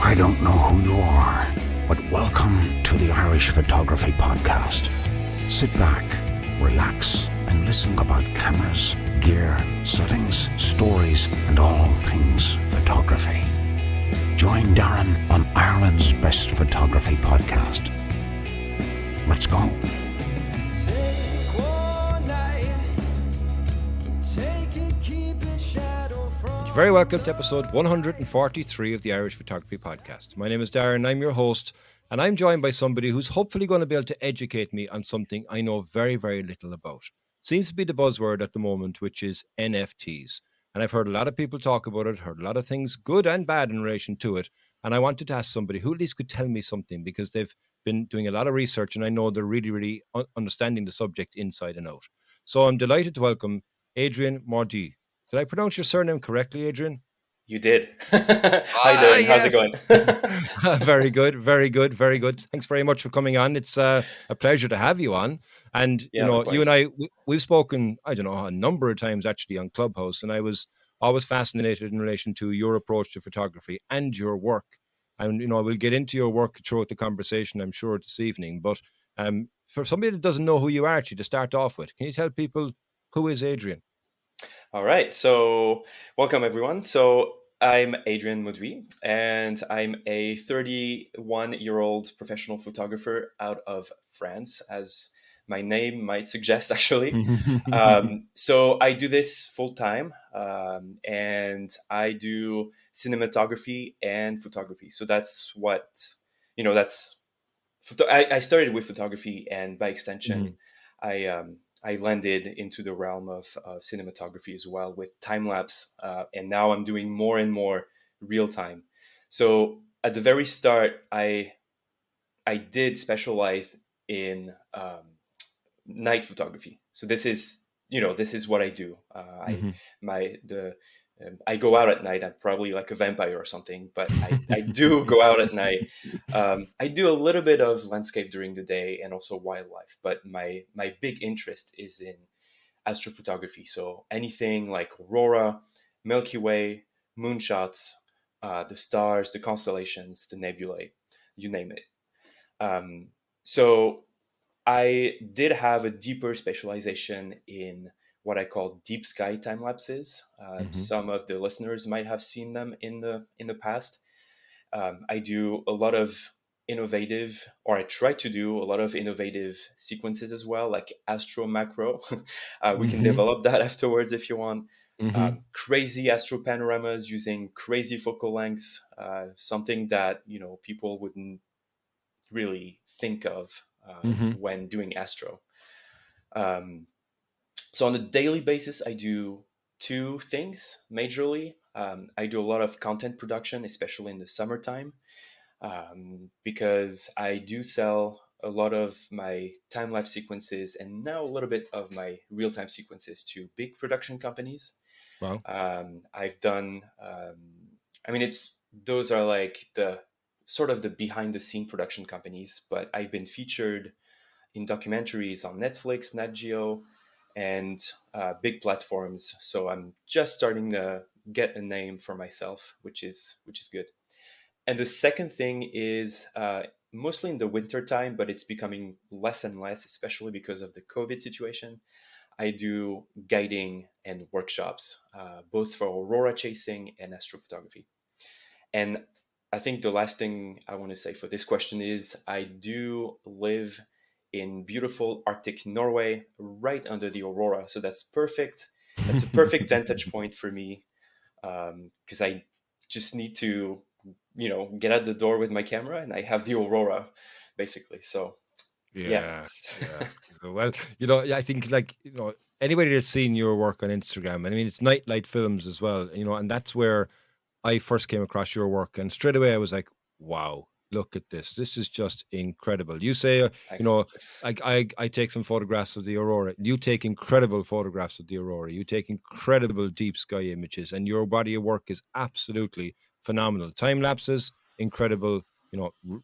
I don't know who you are, but welcome to the Irish Photography Podcast. Sit back, relax, and listen about cameras, gear, settings, stories, and all things photography. Join Darren on Ireland's Best Photography Podcast. Let's go. You're very welcome to episode 143 of the Irish Photography Podcast. My name is Darren, I'm your host, and I'm joined by somebody who's hopefully going to be able to educate me on something I know very, very little about. Seems to be the buzzword at the moment, which is NFTs. And I've heard a lot of people talk about it, heard a lot of things good and bad in relation to it. And I wanted to ask somebody who at least could tell me something, because they've been doing a lot of research and I know they're really understanding the subject inside and out. So I'm delighted to welcome Adrien Mauduit. Did I pronounce your surname correctly, Adrien? You did. How you doing? Yes. How's it going? Very good. Thanks very much for coming on. It's a pleasure to have you on. And, Yeah, you and likewise. we've spoken, I don't know, a number of times actually on Clubhouse, and I was always fascinated in relation to your approach to photography and your work. And, we'll get into your work throughout the conversation, I'm sure, this evening. But for somebody that doesn't know who you are, actually, to start off with, can you tell people who is Adrien? All right. So, welcome everyone. So, I'm Adrien Mauduit, and I'm a 31-year-old professional photographer out of France, as my name might suggest, actually. So, I do this full time, and I do cinematography and photography. So, that's what, I started with photography, and by extension, I landed into the realm of cinematography as well with time lapse, and now I'm doing more and more real time. So at the very start, I did specialize in night photography. So this is what I do. I go out at night. I'm probably like a vampire or something, but I do go out at night. I do a little bit of landscape during the day and also wildlife, but my big interest is in astrophotography. So anything like aurora, Milky Way, moonshots, the stars, the constellations, the nebulae, you name it. So I did have a deeper specialization in what I call deep sky time lapses. Some of the listeners might have seen them in the past. I do a lot of innovative, or I try to do a lot of innovative sequences as well, like astro macro. We can develop that afterwards if you want. Crazy astro panoramas using crazy focal lengths, something that people wouldn't really think of when doing astro. So on a daily basis, I do two things majorly. I do a lot of content production, especially in the summertime, because I do sell a lot of my time-lapse sequences and now a little bit of my real-time sequences to big production companies. Wow. I've done, those are like the sort of the behind-the-scene production companies, but I've been featured in documentaries on Netflix, Nat Geo, and big platforms. So I'm just starting to get a name for myself, which is good. And the second thing is mostly in the winter time, but it's becoming less and less, especially because of the COVID situation. I do guiding and workshops, both for aurora chasing and astrophotography. And I think the last thing I want to say for this question is I do live in beautiful Arctic Norway, right under the aurora. So that's perfect. That's a perfect vantage point for me, because I just need to, get out the door with my camera and I have the aurora, basically. So Yeah. Well, I think anybody that's seen your work on Instagram, I mean, it's nightlight films as well, and that's where I first came across your work, and straight away I was like, wow, look at this. This is just incredible. You say, Excellent. I take some photographs of the aurora. You take incredible photographs of the aurora. You take incredible deep sky images, and your body of work is absolutely phenomenal. Time lapses, incredible.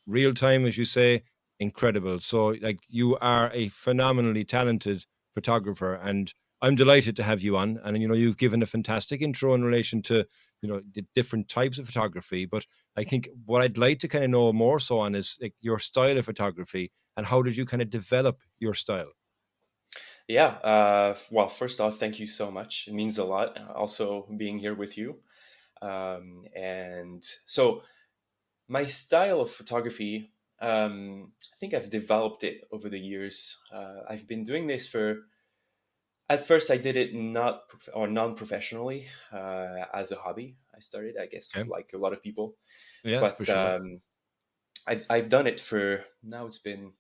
Real time, as you say, incredible. So like, you are a phenomenally talented photographer, and I'm delighted to have you on. And you've given a fantastic intro in relation to the different types of photography. But I think what I'd like to kind of know more so on is like your style of photography, and how did you kind of develop your style? Yeah. Well, first off, thank you so much. It means a lot. Also, being here with you. And so, my style of photography, I think I've developed it over the years. I've been doing this for. At first, I did it not or non-professionally as a hobby. I started, I guess, Okay. like a lot of people. Yeah, for But sure. I've done it for now. It's been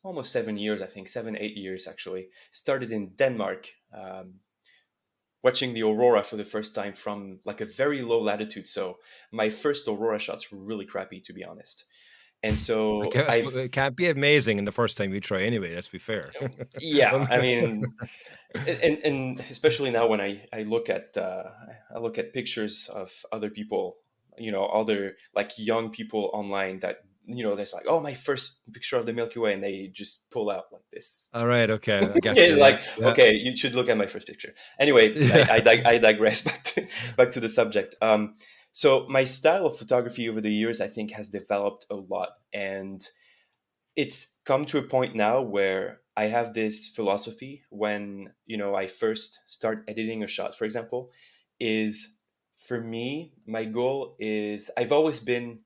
almost 7 years, I think, 7, 8 years actually. Started in Denmark, watching the aurora for the first time from like a very low latitude. So my first aurora shots were really crappy, to be honest. And I so guess it can't be amazing in the first time you try anyway. Let's be fair. yeah, I mean, and especially now when I look at pictures of other people, other like young people online that there's like, oh, my first picture of the Milky Way, and they just pull out like this. All right. Okay. I got Yeah, you. Yeah. like, Yeah. okay, you should look at my first picture. Anyway, Yeah. I digress. Back to the subject. So my style of photography over the years, I think, has developed a lot, and it's come to a point now where I have this philosophy when I first start editing a shot, for example, is for me, my goal is I've always been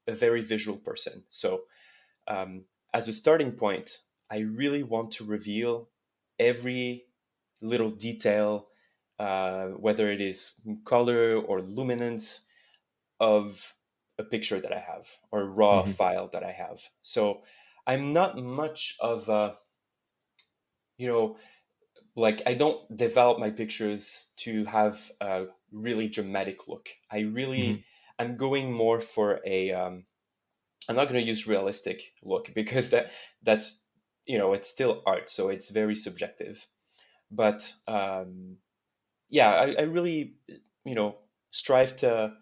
a very visual person. So um, as a starting point, I really want to reveal every little detail, whether it is color or luminance of a picture that I have or a raw Hmm. file that I have. So I'm not much of a, you know, like I don't develop my pictures to have a really dramatic look. Hmm. I'm going more for a, I'm not going to use realistic look because that's, it's still art. So it's very subjective. But yeah, I really, strive to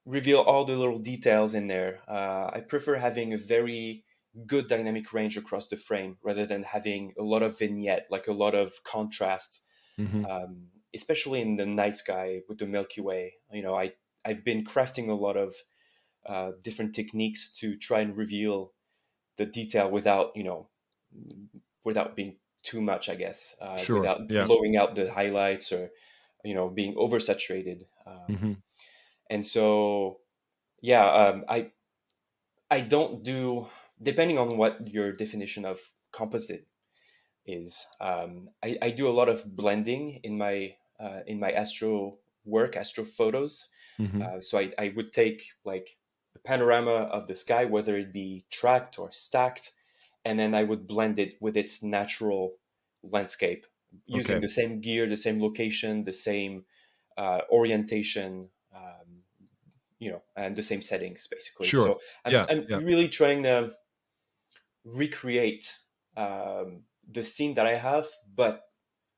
reveal all the little details in there. I prefer having a very good dynamic range across the frame rather than having a lot of vignette, like a lot of contrast, Hmm. especially in the night sky with the Milky Way. I've been crafting a lot of different techniques to try and reveal the detail without, without being too much, I guess, Sure. without Yeah. blowing out the highlights or, being oversaturated. Hmm. And so, yeah, I don't do, depending on what your definition of composite is. I do a lot of blending in my astro work, astro photos. Hmm. So I would take like a panorama of the sky, whether it be tracked or stacked, and then I would blend it with its natural landscape using Okay. the same gear, the same location, the same orientation. And the same settings basically. Sure. So Yeah. I'm Yeah. really trying to recreate the scene that I have, but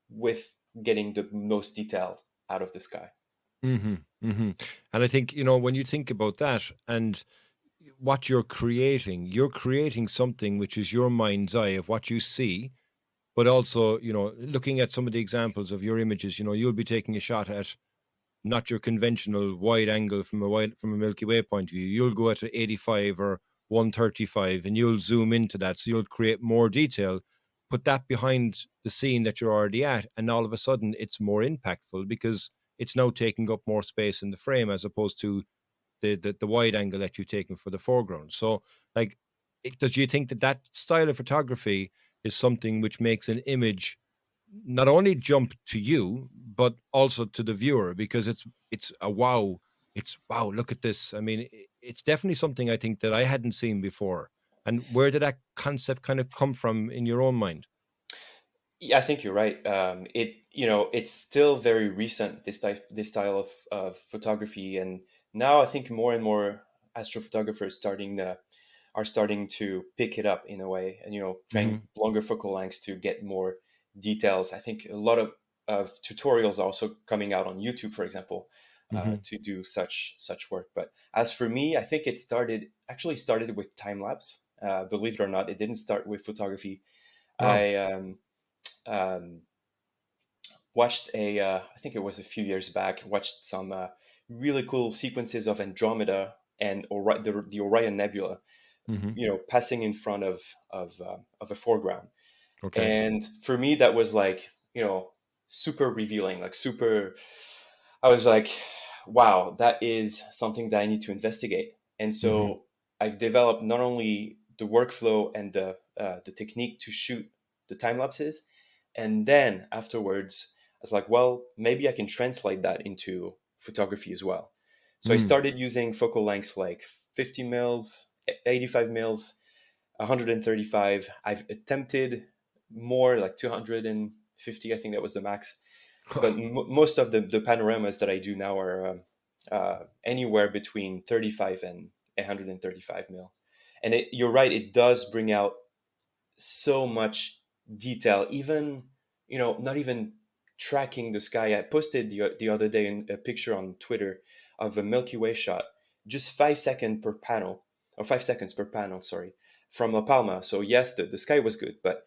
with getting the most detail out of the sky. Hmm. Hmm. And I think, when you think about that and what you're creating something which is your mind's eye of what you see, but also, looking at some of the examples of your images, you'll be taking a shot at not your conventional wide angle from a Milky Way point of view. You'll go at 85 or 135 and you'll zoom into that. So you'll create more detail, put that behind the scene that you're already at, and all of a sudden it's more impactful because it's now taking up more space in the frame as opposed to the wide angle that you've taken for the foreground. So, like, does you think that that style of photography is something which makes an image not only jump to you but also to the viewer because it's a wow, it's wow, look at this. I mean, it's definitely something I think that I hadn't seen before. And where did that concept kind of come from in your own mind? Yeah, I think you're right. It's still very recent, this style of photography, and now I think more and more astrophotographers are starting to pick it up in a way, and trying Hmm. longer focal lengths to get more details. I think a lot of tutorials are also coming out on YouTube, for example, Hmm. to do such work. But as for me, I think it started with time lapse. Believe it or not, it didn't start with photography. Wow. I um, watched I think it was a few years back, watched some really cool sequences of Andromeda and the Orion Nebula, Hmm. passing in front of a foreground. Okay. And for me, that was like, super revealing, like super. I was like, wow, that is something that I need to investigate. And Hmm. so I've developed not only the workflow and the technique to shoot the time lapses, and then afterwards, I was like, well, maybe I can translate that into photography as well. So I Mm. started using focal lengths like 50 mils, 85 mils, 135. I've attempted more, like 250. I think that was the max. But most of the panoramas that I do now are anywhere between 35 and 135 mil. And you're right, it does bring out so much detail, even, not even tracking the sky. I posted the other day a picture on Twitter of a Milky Way shot, just 5 seconds per panel, or 5 seconds per panel, sorry, from La Palma. So yes, the sky was good, but,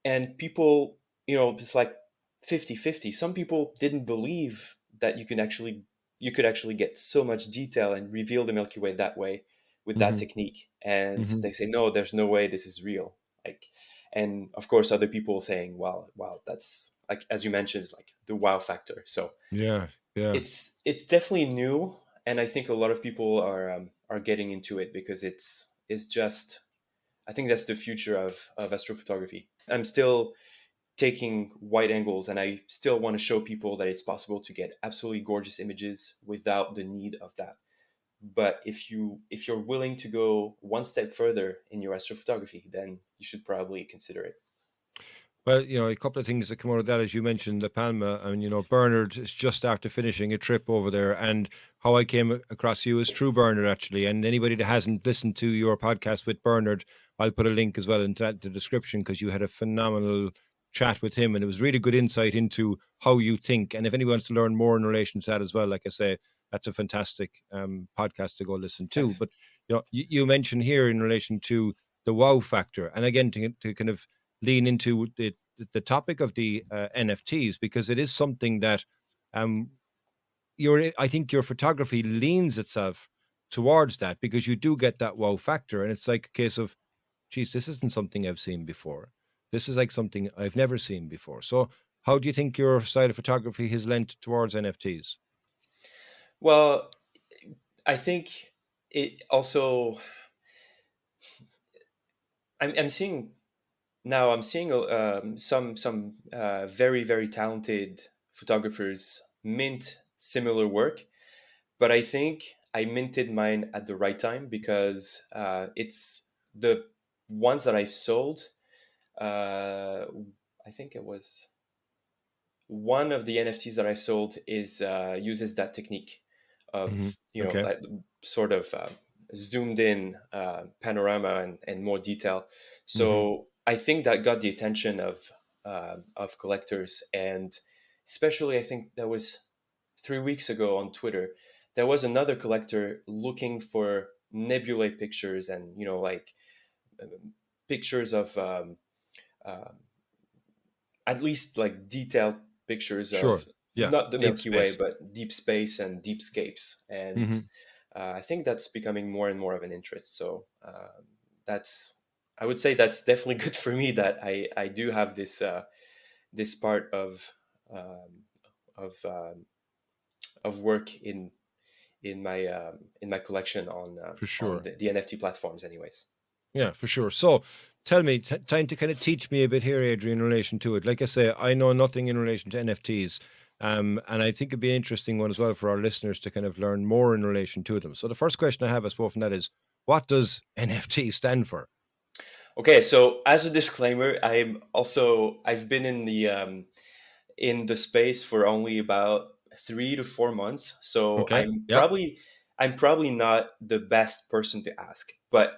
and people, it's like 50-50. Some people didn't believe that you could actually get so much detail and reveal the Milky Way that way with that Hmm. technique. And Hmm. they say, no, there's no way this is real. Like, and of course, other people saying, well, wow, that's, like, as you mentioned, it's like the wow factor. So Yeah. Yeah. it's definitely new, and I think a lot of people are getting into it because it's just, I think that's the future of astrophotography. I'm still taking wide angles, and I still want to show people that it's possible to get absolutely gorgeous images without the need of that. But if you're willing to go one step further in your astrophotography, then you should probably consider it. Well, a couple of things that come out of that, as you mentioned, La Palma, and Bernard is just after finishing a trip over there, and how I came across you is through Bernard actually. And anybody that hasn't listened to your podcast with Bernard, I'll put a link as well into the description, because you had a phenomenal chat with him, and it was really good insight into how you think. And if anyone wants to learn more in relation to that as well, like I say, that's a fantastic podcast to go listen to. Thanks. But you mentioned here in relation to the wow factor, and again to kind of lean into the topic of the NFTs, because it is something that um, I think your photography leans itself towards that, because you do get that wow factor, and it's like a case of, geez, this isn't something I've seen before. This is like something I've never seen before. So, how do you think your style of photography has lent towards NFTs? Well, I think it also. I'm seeing now. I'm seeing some very very talented photographers mint similar work, but I think I minted mine at the right time because it's the ones that I've sold. Uh, I think it was one of the NFTs that I've sold is uses that technique Hmm. of, Okay. that sort of zoomed in panorama and more detail. Hmm. So I think that got the attention of collectors, and especially I think that was 3 weeks ago on Twitter. There was another collector looking for nebulae pictures and, like, pictures of uh, at least like detailed pictures Sure. of Yeah. not the Deep Milky Way, space. but deep space and deepscapes. And Hmm. I think that's becoming more and more of an interest. So that's, I would say that's definitely good for me that I do have this part um, of of work in my collection For on sure. the NFT platforms, anyways. Yeah, for sure. So tell me, time to kind of teach me a bit here, Adrian, in relation to it. Like I say, I know nothing in relation to NFTs. And I think it'd be an interesting one as well for our listeners to kind of learn more in relation to them. So the first question I have, I suppose, from that is, what does NFT stand for? Okay, so as a disclaimer, I've been in the space for only about 3 to 4 months, so Okay. Yeah. I'm probably not the best person to ask. But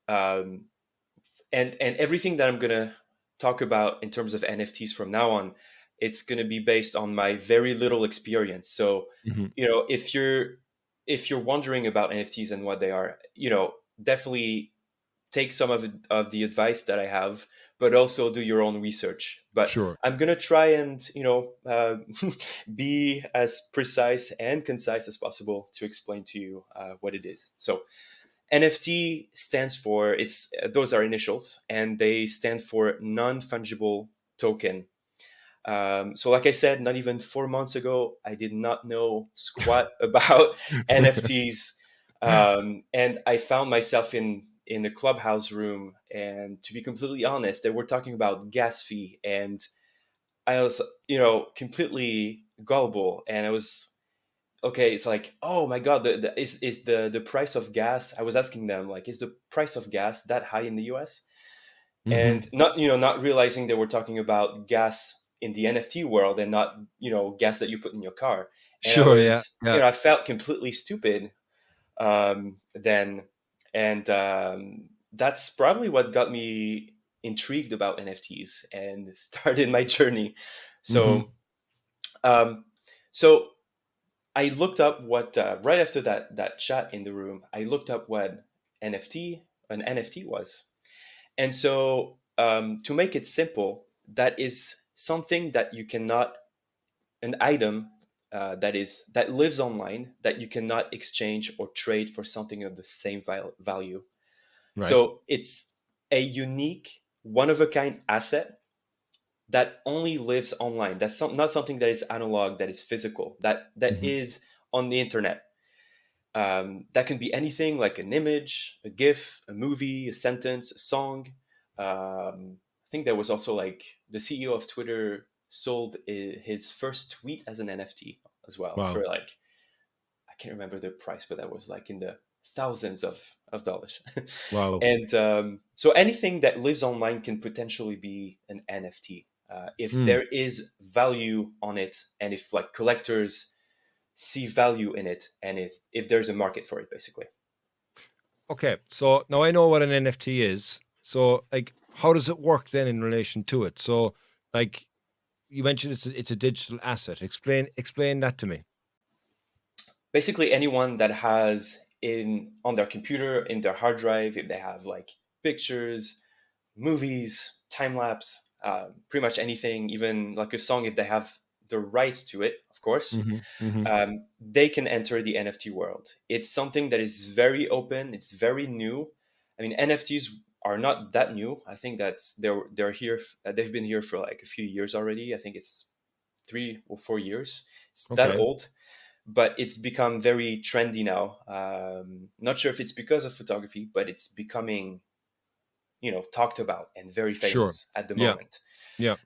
um, and everything that I'm gonna talk about in terms of NFTs from now on, it's gonna be based on my very little experience. So, Hmm. if you're wondering about NFTs and what they are, definitely take some of the advice that I have, but also do your own research. But Sure. I'm gonna try and be as precise and concise as possible to explain to you what it is. So NFT stands for, it's those are initials, and they stand for non-fungible token. So like I said, not even 4 months ago, I did not know squat about NFTs. And I found myself in a clubhouse room, and to be completely honest, they were talking about gas fee, and I was, completely gullible, and I was, okay, it's like, oh my god, is the price of gas, I was asking them, like, is the price of gas that high in the US? Hmm. And not realizing they were talking about gas in the NFT world, and not gas that you put in your car. And I Sure. Yeah. was, Yeah. I felt completely stupid then. And that's probably what got me intrigued about NFTs and started my journey. Hmm. So um, so I looked up what, right after that chat in the room, I looked up what an NFT was. And so, to make it simple, that is something that you cannot, an item that lives online, that you cannot exchange or trade for something of the same value. Right. So it's a unique, one of a kind asset that only lives online. That's not something that is analog, that is physical, that Hmm. is on the internet. That can be anything, like an image, a GIF, a movie, a sentence, a song. I think there was also, like, the CEO of Twitter sold his first tweet as an NFT as well, Wow. for, like, I can't remember the price, but that was like in the thousands of dollars. Wow. And so anything that lives online can potentially be an NFT, if Mm. there is value on it, and if, like, collectors see value in it, and if there's a market for it, basically. Okay. So now I know what an NFT is. So, like, how does it work then in relation to it? So, like, you mentioned it's a digital asset. Explain that to me. Basically, anyone that has in on their computer, in their hard drive, if they have, like, pictures, movies, time lapse, pretty much anything, even like a song, if they have the rights to it, of course, Hmm. Hmm. they can enter the NFT world. It's something that is very open. It's very new. I mean, NFTs are not that new. I think that they're here. They've been here for like a few years already. I think it's 3 or 4 years. It's that Okay. old, but it's become very trendy now. Not sure if it's because of photography, but it's becoming, talked about and very Sure. famous at the Yeah. moment. Yeah.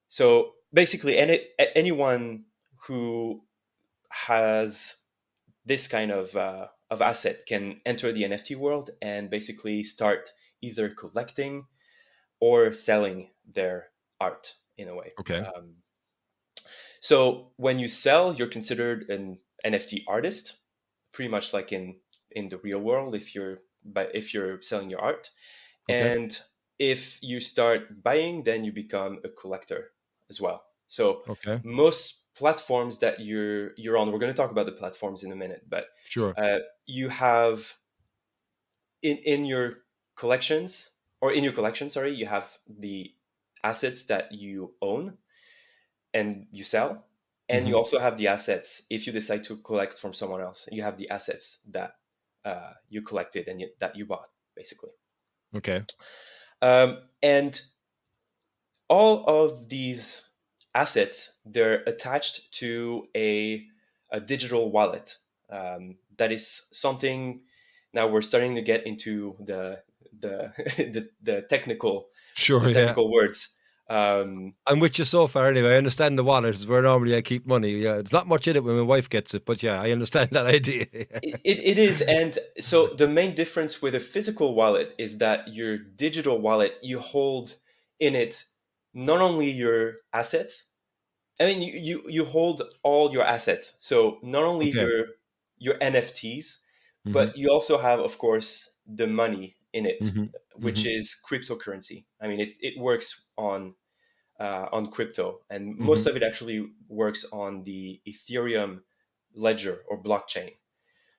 So basically, anyone who has this kind of asset can enter the NFT world and basically start either collecting or selling their art in a way. Okay. So when you sell, you're considered an NFT artist, pretty much like in the real world, if you're selling your art. Okay. And if you start buying, then you become a collector as well. So Okay. most platforms that you're on, we're going to talk about the platforms in a minute, but Sure. you have in your collections, or in your collection, sorry, you have the assets that you own and you sell, and Hmm. you also have the assets if you decide to collect from someone else. You have the assets that you collected and that you bought, basically. Okay. And all of these assets, they're attached to a digital wallet. That is something, now we're starting to get into the the technical Sure. Yeah. words. um, I'm with you so far anyway. I understand the wallet is where normally I keep money. Yeah. It's not much in it when my wife gets it, but yeah, I understand that idea. it is. And so the main difference with a physical wallet is that your digital wallet, you hold in it not only your assets, I mean, you hold all your assets. So not only Okay. your NFTs, Hmm. but you also have, of course, the money in it, Hmm. which Hmm. is cryptocurrency. I mean, it works on crypto, and most Hmm. of it actually works on the Ethereum ledger or blockchain.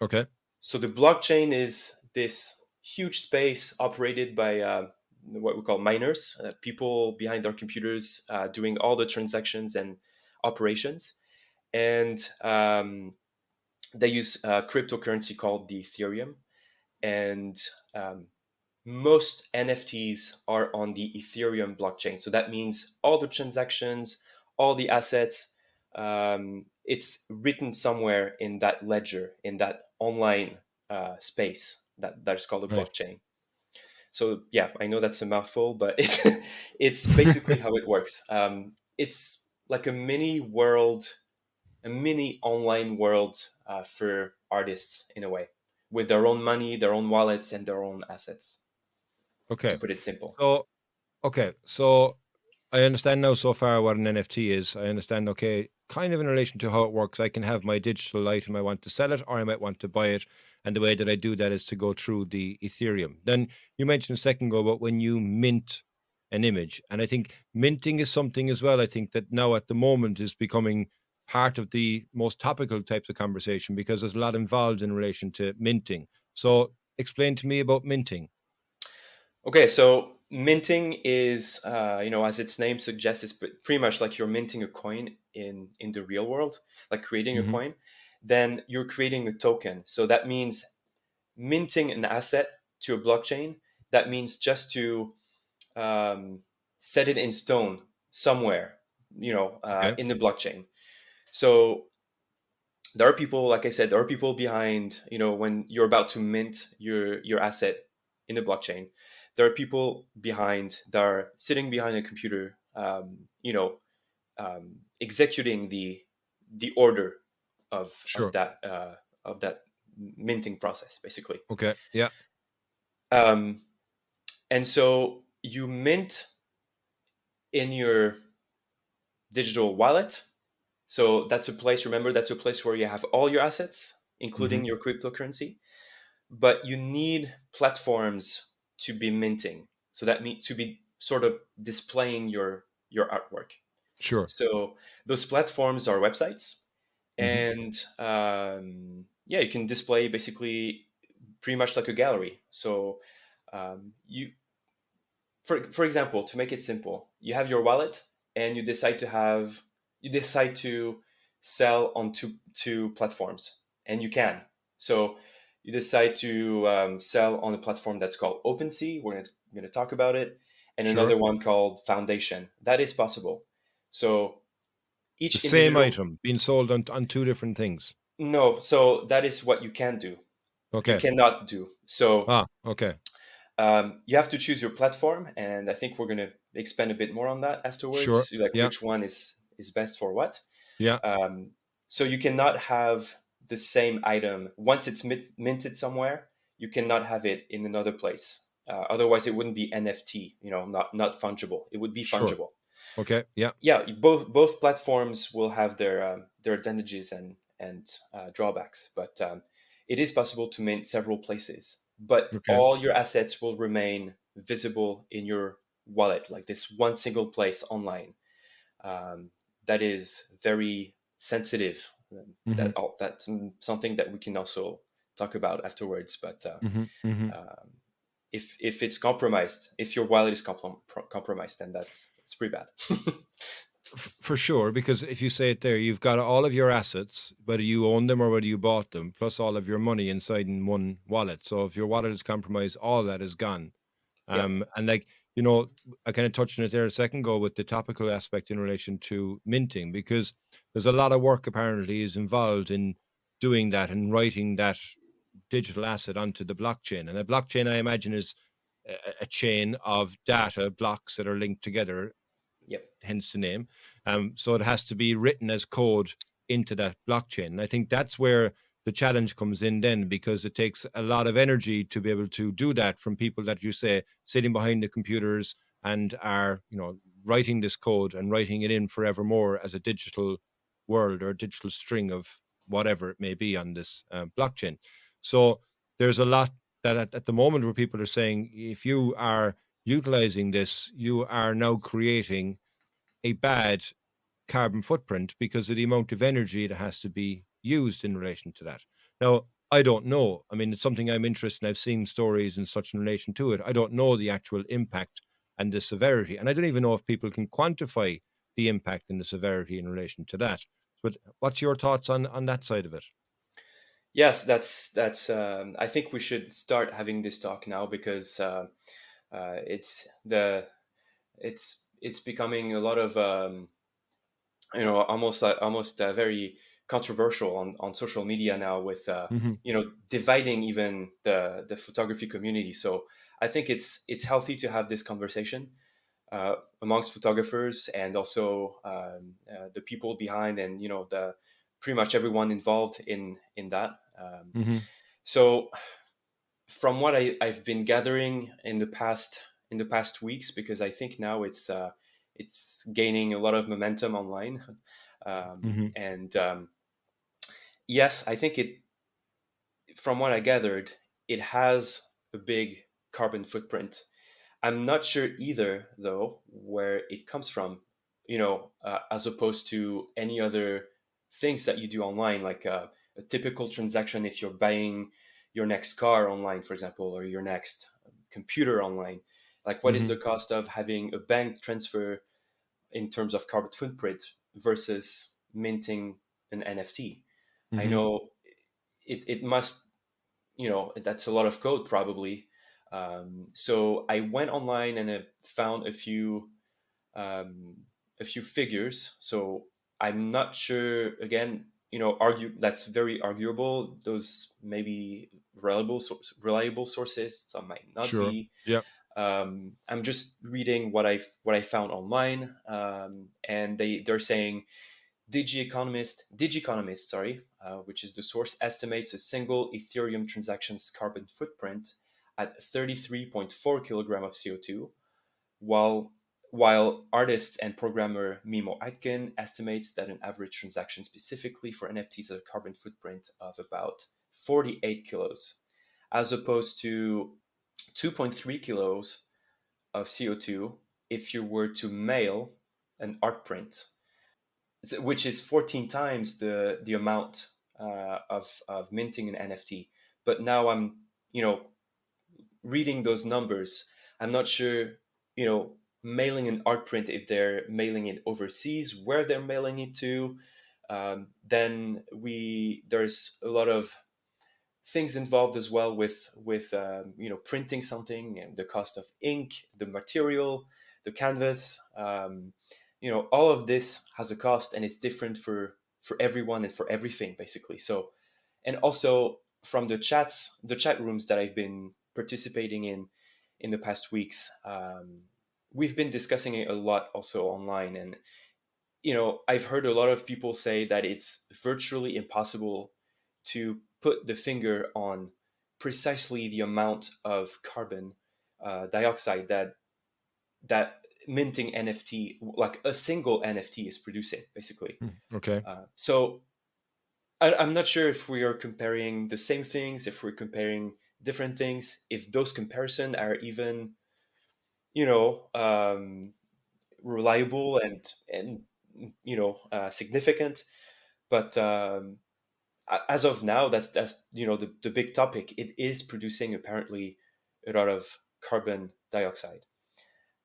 Okay. So the blockchain is this huge space operated by what we call miners, people behind their computers doing all the transactions and operations. And they use cryptocurrency called the Ethereum. And most NFTs are on the Ethereum blockchain. So that means all the transactions, all the assets, it's written somewhere in that ledger, in that online space that's called a Right. blockchain. So yeah, I know that's a mouthful, but it's basically how it works. It's like a mini world, a mini online world for artists in a way, with their own money, their own wallets, and their own assets. To Okay. put it simple. So so I understand now so far what an NFT is. I understand, okay, kind of in relation to how it works. I can have my digital item, I want to sell it, or I might want to buy it. And the way that I do that is to go through the Ethereum. Then you mentioned a second ago about when you mint an image. And I think minting is something as well, I think that now at the moment is becoming part of the most topical types of conversation because there's a lot involved in relation to minting. So explain to me about minting. Okay, so minting is, as its name suggests, it's pretty much like you're minting a coin in the real world, like creating a Hmm. coin. Then you're creating a token. So that means minting an asset to a blockchain. That means just to um, set it in stone somewhere, Okay. in the blockchain. So there are people, like I said, there are people behind, when you're about to mint your asset in the blockchain, there are people behind that are sitting behind a computer, executing the order of Sure. that minting process, basically. Okay. Yeah. Um, and so you mint in your digital wallet. So that's a place, remember, that's a place where you have all your assets, Hmm. including your cryptocurrency. But you need platforms to be minting. So that means to be sort of displaying your artwork. Sure. So those platforms are websites, Hmm. and yeah, you can display basically pretty much like a gallery. So you, for example, to make it simple, you have your wallet, and you decide to sell on two platforms, and you can. So you decide to sell on a platform that's called OpenSea. We're going to talk about it, and Sure. another one called Foundation. That is possible. So The each same individual, item being sold on two different things. no, so that is what you can do. You Okay. cannot do. So Ah, okay. you have to choose your platform, and I think we're going to expand a bit more on that Sure. afterwards, like Yeah. which one is best for what. Yeah. Um, so you cannot have the same item once it's minted somewhere. You cannot have it in another place. Otherwise, it wouldn't be NFT. Not fungible. It would be Sure. fungible. Okay. Yeah. Yeah, both platforms will have their advantages and drawbacks, but it is possible to mint several places. But Okay. all your assets will remain visible in your wallet, like this one single place online. Um, that is very sensitive. Hmm. That's something that we can also talk about afterwards. But Hmm. Hmm. um, if it's compromised, if your wallet is compromised, then that's pretty bad. For sure, because if you say it there, you've got all of your assets, whether you own them or whether you bought them, plus all of your money inside in one wallet. So if your wallet is compromised, all that is gone. Yeah. And like, you know, I kind of touched on it there a second ago with the topical aspect in relation to minting, because there's a lot of work apparently is involved in doing that and writing that digital asset onto the blockchain. And a blockchain, I imagine, is a chain of data blocks that are linked together, Yep. hence the name. So it has to be written as code into that blockchain. And I think that's where the challenge comes in then, because it takes a lot of energy to be able to do that from people that you say sitting behind the computers and are, writing this code and writing it in forevermore as a digital world or a digital string of whatever it may be on this blockchain. So there's a lot that at the moment where people are saying if you are utilizing this, you are now creating a bad carbon footprint because of the amount of energy that has to be used in relation to that. Now, I don't know. I mean, it's something I'm interested in. I've seen stories and such in relation to it. I don't know the actual impact and the severity. And I don't even know if people can quantify the impact and the severity in relation to that. But what's your thoughts on that side of it? Yes, that's. I think we should start having this talk now because it's it's becoming a lot of almost very controversial on social media now with Hmm. dividing even the photography community. So I think it's healthy to have this conversation amongst photographers and also the people behind and the pretty much everyone involved in that. Hmm. So from what I've been gathering in the past weeks, because I think now it's gaining a lot of momentum online, Hmm. and yes, I think it. From what I gathered, it has a big carbon footprint. I'm not sure either, though, where it comes from. As opposed to any other things that you do online, like a typical transaction if you're buying your next car online, for example, or your next computer online. Like, what is Hmm. the cost of having a bank transfer in terms of carbon footprint versus minting an NFT? I Hmm. know it must, that's a lot of code probably. So I went online and I found um, a few figures. So I'm not sure. Again, argue that's very arguable. Those may be reliable sources. Some might not Sure. be. Yeah. I'm just reading what I found online, and they're saying Digiconomist, sorry, which is the source, estimates a single Ethereum transaction's carbon footprint at 33.4 kilogram of CO2, while while artist and programmer Mimo Aitken estimates that an average transaction specifically for NFTs has a carbon footprint of about 48 kilos, as opposed to 2.3 kilos of CO2 if you were to mail an art print, which is 14 times the amount of minting an NFT. But now I'm reading those numbers. I'm not sure mailing an art print, if they're mailing it overseas, where they're mailing it to. Then we there's a lot of things involved as well with printing something and the cost of ink, the material, the canvas. All of this has a cost and it's different for everyone and for everything basically. So, and also from the chat rooms that I've been participating in the past weeks, we've been discussing it a lot also online. And I've heard a lot of people say that it's virtually impossible to put the finger on precisely the amount of carbon dioxide that minting NFT, like a single NFT, is producing, basically. Mm. Okay. So I'm not sure if we are comparing the same things, if we're comparing different things, if those comparisons are even, you know, um, reliable and significant. But as of now, that's the big topic. It is producing apparently a lot of carbon dioxide,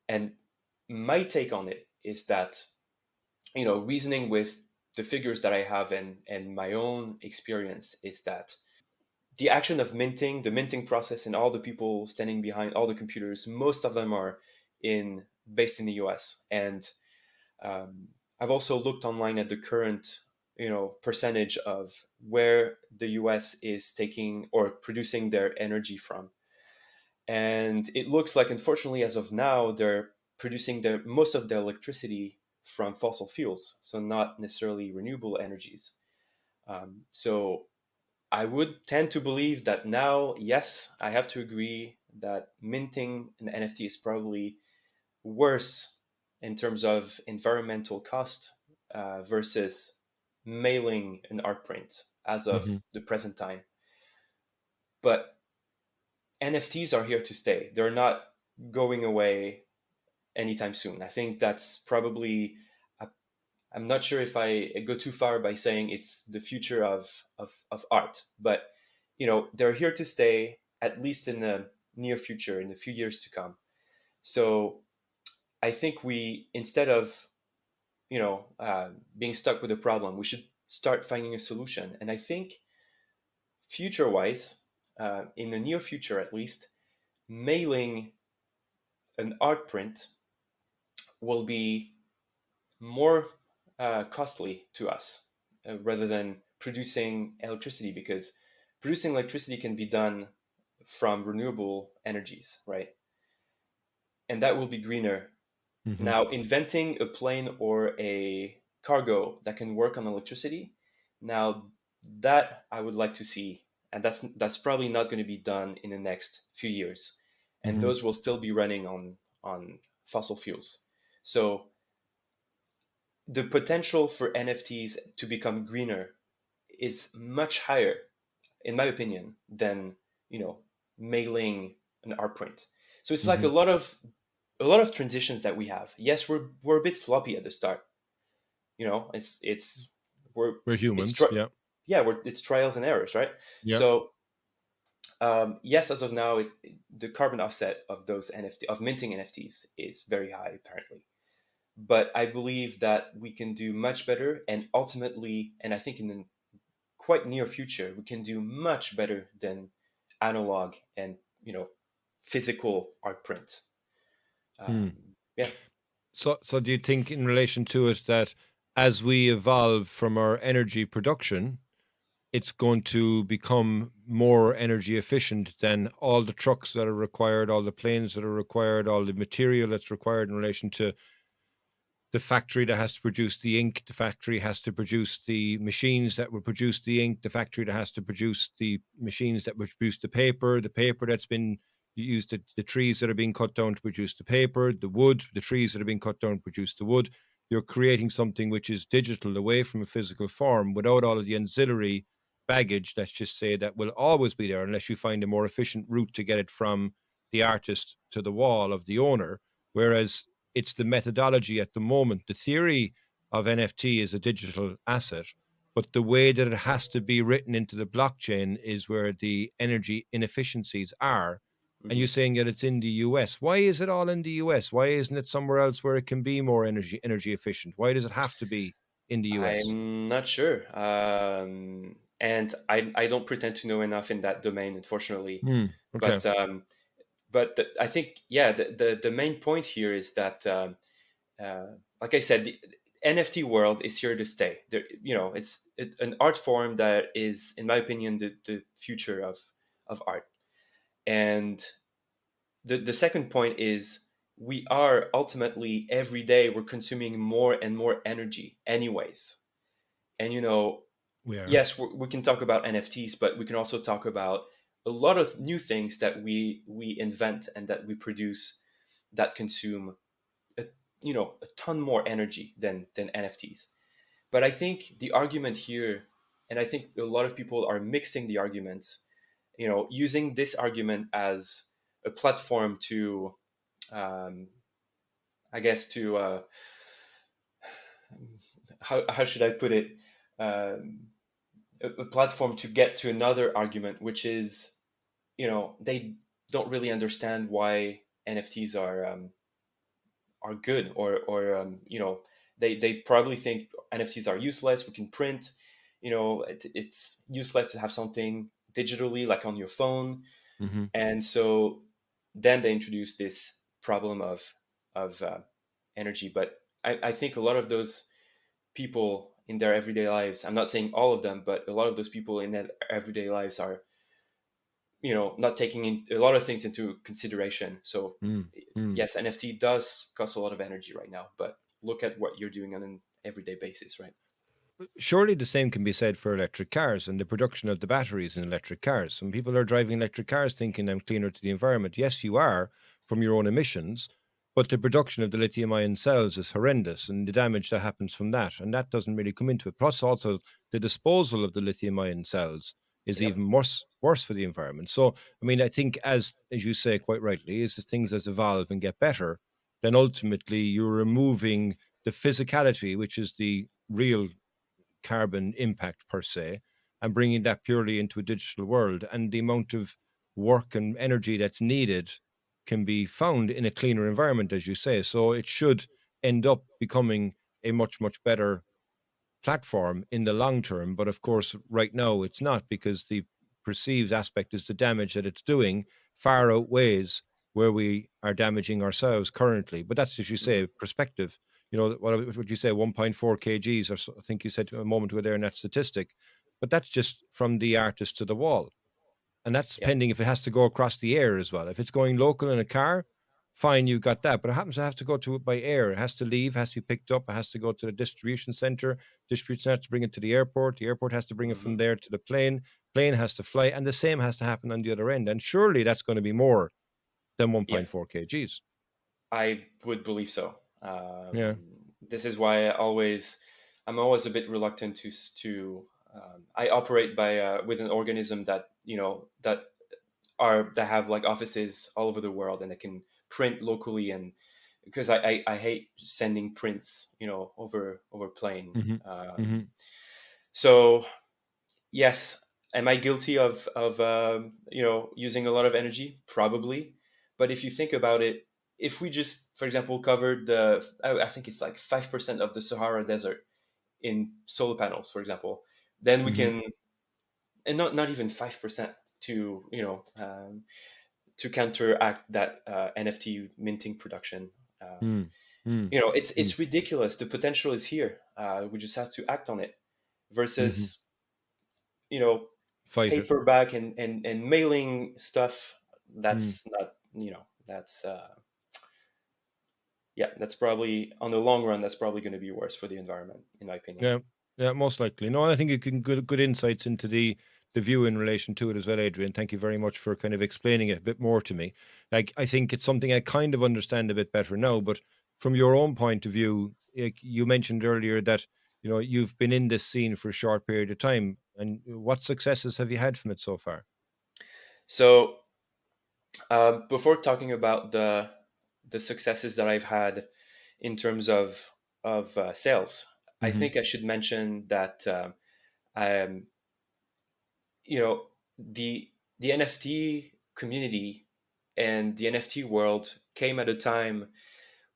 and my take on it is that reasoning with the figures that I have and my own experience is that the action of minting, the minting process, and all the people standing behind all the computers, most of them are in based in the U.S. and um, I've also looked online at the current, percentage of where the U.S. is taking or producing their energy from, and it looks like, unfortunately, as of now, they're producing their most of their electricity from fossil fuels, so not necessarily renewable energies. So I would tend to believe that now, yes, I have to agree that minting an NFT is probably worse in terms of environmental cost versus mailing an art print as of Hmm. the present time. But NFTs are here to stay. They're not going away anytime soon. I think that's probably, I'm not sure if I go too far by saying it's the future of art, but they're here to stay, at least in the near future, in a few years to come. So I think we, instead of being stuck with a problem, we should start finding a solution. And I think future wise, in the near future at least, mailing an art print will be more costly to us rather than producing electricity, because producing electricity can be done from renewable energies, right? And that will be greener. Hmm. Now, inventing a plane or a cargo that can work on electricity, now that I would like to see, and that's probably not going to be done in the next few years, and Hmm. those will still be running on fossil fuels. So the potential for NFTs to become greener is much higher, in my opinion, than you know mailing an art print. So it's like Hmm. a lot of transitions that we have. Yes, we're a bit sloppy at the start. It's we're We're it's humans. Yeah. yeah, it's trials and errors, right? Yeah. So yes, as of now, the carbon offset of those NFT of minting NFTs is very high apparently. But I believe that we can do much better, and ultimately, and I think in the quite near future, we can do much better than analog and physical art print. Hmm. Yeah. So do you think, in relation to it, that as we evolve from our energy production, it's going to become more energy efficient than all the trucks that are required, all the planes that are required, all the material that's required in relation to the factory that has to produce the ink, the factory has to produce the machines that will produce the ink, the factory that has to produce the machines that will produce the paper that's been used, the trees that are being cut down to produce the paper, the wood, the trees that are being cut down to produce the wood. You're creating something which is digital, away from a physical form, without all of the ancillary baggage, let's just say, that will always be there unless you find a more efficient route to get it from the artist to the wall of the owner. Whereas it's the methodology at the moment. The theory of NFT is a digital asset, but the way that it has to be written into the blockchain is where the energy inefficiencies are. And you're Mhm. saying that it's in the US. Why is it all in the US? Why isn't it somewhere else where it can be more energy efficient? Why does it have to be in the US? I'm not sure. And I don't pretend to know enough in that domain, unfortunately. Hmm. Okay. But I think, yeah, the main point here is that, like I said, the NFT world is here to stay. It's an art form that is, in my opinion, the future of art. And the second point is, we are ultimately, every day we're consuming more and more energy anyways. And We are. yes, we can talk about NFTs, but we can also talk about a lot of new things that we invent and that we produce that consume a, a ton more energy than NFTs. But I think the argument here, and I think a lot of people are mixing the arguments, using this argument as a platform to, um, I guess, to how should I put it? Um, a platform to get to another argument, which is, they don't really understand why NFTs are good, or they probably think NFTs are useless. We can print, it's useless to have something digitally like on your phone. Hmm. And so then they introduce this problem of energy. But I think a lot of those people in their everyday lives, I'm not saying all of them, but a lot of those people in their everyday lives are, not taking a lot of things into consideration. So Mm. yes, NFT does cost a lot of energy right now, but look at what you're doing on an everyday basis, right? Surely the same can be said for electric cars and the production of the batteries in electric cars. Some people are driving electric cars thinking I'm cleaner to the environment. Yes, you are, from your own emissions, but the production of the lithium ion cells is horrendous, and the damage that happens from that. And that doesn't really come into it. Plus, also, the disposal of the lithium ion cells is Yep. even worse for the environment. So, I mean, I think, as you say quite rightly, as things as evolve and get better, then ultimately you're removing the physicality, which is the real carbon impact per se, and bringing that purely into a digital world, and the amount of work and energy that's needed can be found in a cleaner environment, as you say. So it should end up becoming a much, much better platform in the long term. But of course, right now it's not, because the perceived aspect is the damage that it's doing far outweighs where we are damaging ourselves currently. But that's, as you say, Mhm. perspective. You know, what would you say, 1.4 kgs, or so, I think you said a moment ago there in that statistic. But that's just from the artist to the wall. And that's Yeah. pending if it has to go across the air as well. If it's going local in a car, fine, you've got that. But it happens to have to go to it by air. It has to leave, has to be picked up, it has to go to the distribution center. Distribution center has to bring it to the airport. The airport has to bring it from Hmm. there to the plane. Plane has to fly, and the same has to happen on the other end. And surely that's going to be more than Yeah, 1.4 kgs. I would believe so. Yeah. This is why I'm always a bit reluctant to. I operate by with an organism that that have like offices all over the world, and they can print locally, and because I hate sending prints over plane. Hmm. Hmm. So yes, am I guilty of using a lot of energy? Probably, but if you think about it, if we just, for example, covered I think it's like 5% of the Sahara Desert in solar panels, for example, then we Hmm. can, and not even 5% to to counteract that NFT minting production. Um, Mm. Mm. Mm. it's ridiculous. The potential is here. We just have to act on it. Hmm. Versus you know Fight it. paperback and mailing stuff. Mm. That's not that's yeah, that's probably on the long run, that's probably going to be worse for the environment, in my opinion. Yeah, yeah, most likely. No, I think you can good insights into the view in relation to it as well, Adrian. Thank you very much for kind of explaining it a bit more to me. Like, I think it's something I kind of understand a bit better now, but from your own point of view, like you mentioned earlier that you've been in this scene for a short period of time, and what successes have you had from it so far? So before talking about the successes that I've had in terms of sales, I Hmm. think I should mention that um, you know the the NFT community and the NFT world came at a time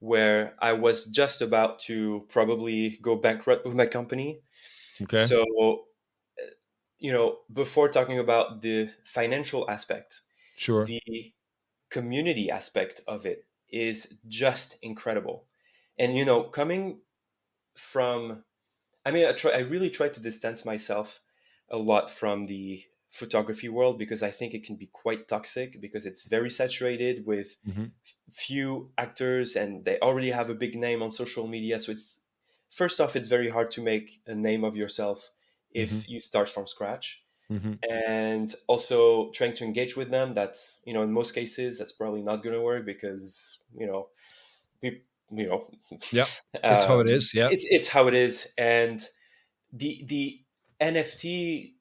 where I was just about to probably go bankrupt with my company. Okay, So, before talking about the financial aspect, sure. the community aspect of it is just incredible. And, coming from, I really try to distance myself a lot from the photography world because I think it can be quite toxic because it's very saturated with Hmm. few actors and they already have a big name on social media. So it's first off, it's very hard to make a name of yourself Hmm. if you start from scratch. Hmm. And also trying to engage with them, that's in most cases that's probably not going to work because we, you know Yeah, it's how it is. Yeah. it's how it is. And the NFT,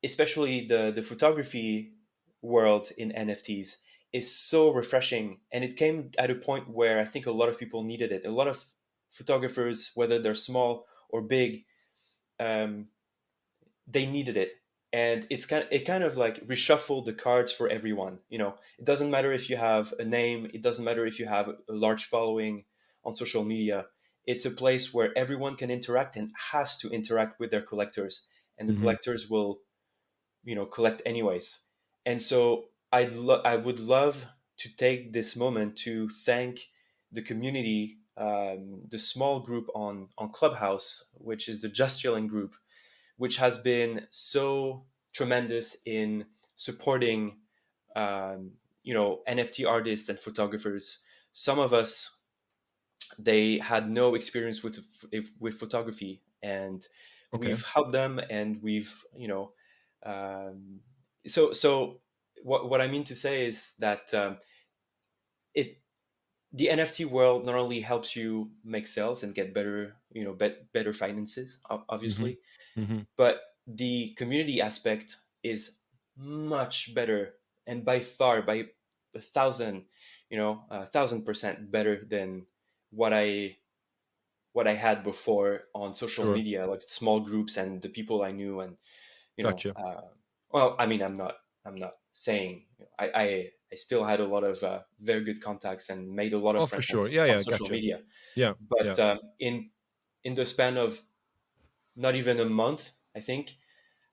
especially the photography world in NFTs, is so refreshing. And it came at a point where I think a lot of people needed it. A lot of photographers, whether they're small or big, um, they needed it. And it kind of like reshuffled the cards for everyone. It doesn't matter if you have a name, it doesn't matter if you have a large following on social media. It's a place where everyone can interact and has to interact with their collectors, and the Hmm. collectors will collect anyways. And so I would love to take this moment to thank the community, the small group on Clubhouse, which is the Just Chilling group, which has been so tremendous in supporting NFT artists and photographers. Some of us, they had no experience with photography, and Okay. we've helped them, and we've um, so what I mean to say is that it the NFT world not only helps you make sales and get better better finances, Hmm. obviously, Hmm. but the community aspect is much better, and by far, by 1,000% better than what I had before on social Sure. media, like small groups and the people I knew. And Gotcha. Well, I mean, I'm not saying I still had a lot of very good contacts and made a lot of Oh, for friends sure. Yeah, on yeah, social gotcha. media. Yeah, yeah. But in the span of not even a month, I think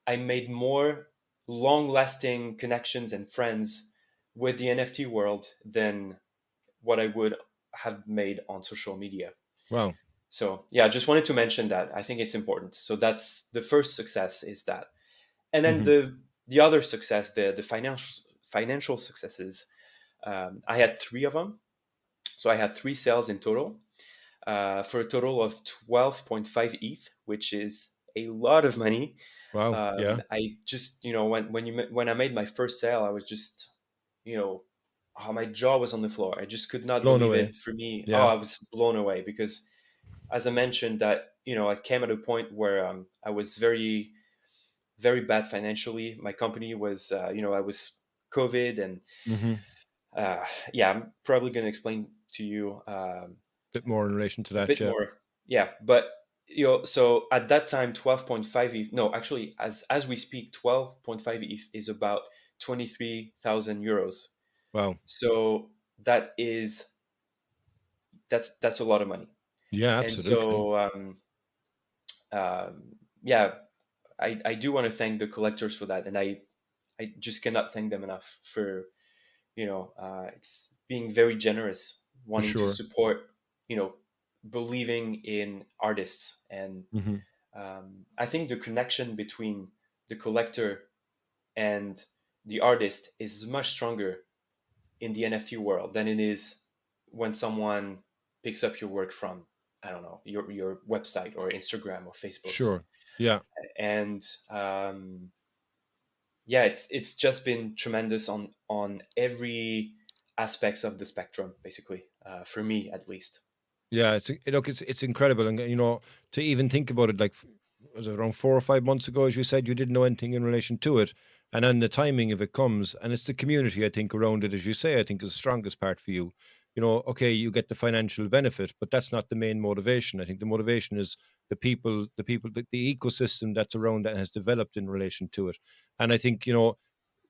I made more long-lasting connections and friends with the NFT world than what I would have made on social media. Wow. So yeah, I just wanted to mention that. I think it's important. So that's the first success, is that. And then Hmm. the other success, the financial successes, I had three of them. So I had three sales in total, for a total of 12.5 ETH, which is a lot of money. Wow. Yeah. I just, when I made my first sale, I was just, you know, oh, my jaw was on the floor. I just could not Blown believe away. it. For me, oh, Yeah. I was blown away because, as I mentioned, that I came at a point where I was very, very bad financially. My company was, I was COVID, and Hmm. yeah, I'm probably going to explain to you Bit more in relation to a that. bit Yeah. more. Yeah, but so at that time, 12.5 ETH. No, actually, as we speak, 12.5 ETH is about 23,000 euros. Wow. So that's a lot of money. Yeah, And absolutely. so yeah, I do want to thank the collectors for that, and I just cannot thank them enough for it's being very generous, For wanting to sure. support, believing in artists. And Hmm. I think the connection between the collector and the artist is much stronger in the NFT world than it is when someone picks up your work from, I don't know, your website or Instagram or Facebook. Sure. Yeah. And yeah, it's just been tremendous on every aspects of the spectrum, basically, for me at least. Yeah, look, it's incredible, and to even think about it, like, was it around 4 or 5 months ago, as you said, you didn't know anything in relation to it, and then the timing of it comes, and it's the community, I think, around it, as you say, I think is the strongest part for you. Okay, you get the financial benefit, but that's not the main motivation. I think the motivation is the ecosystem that's around that has developed in relation to it, and I think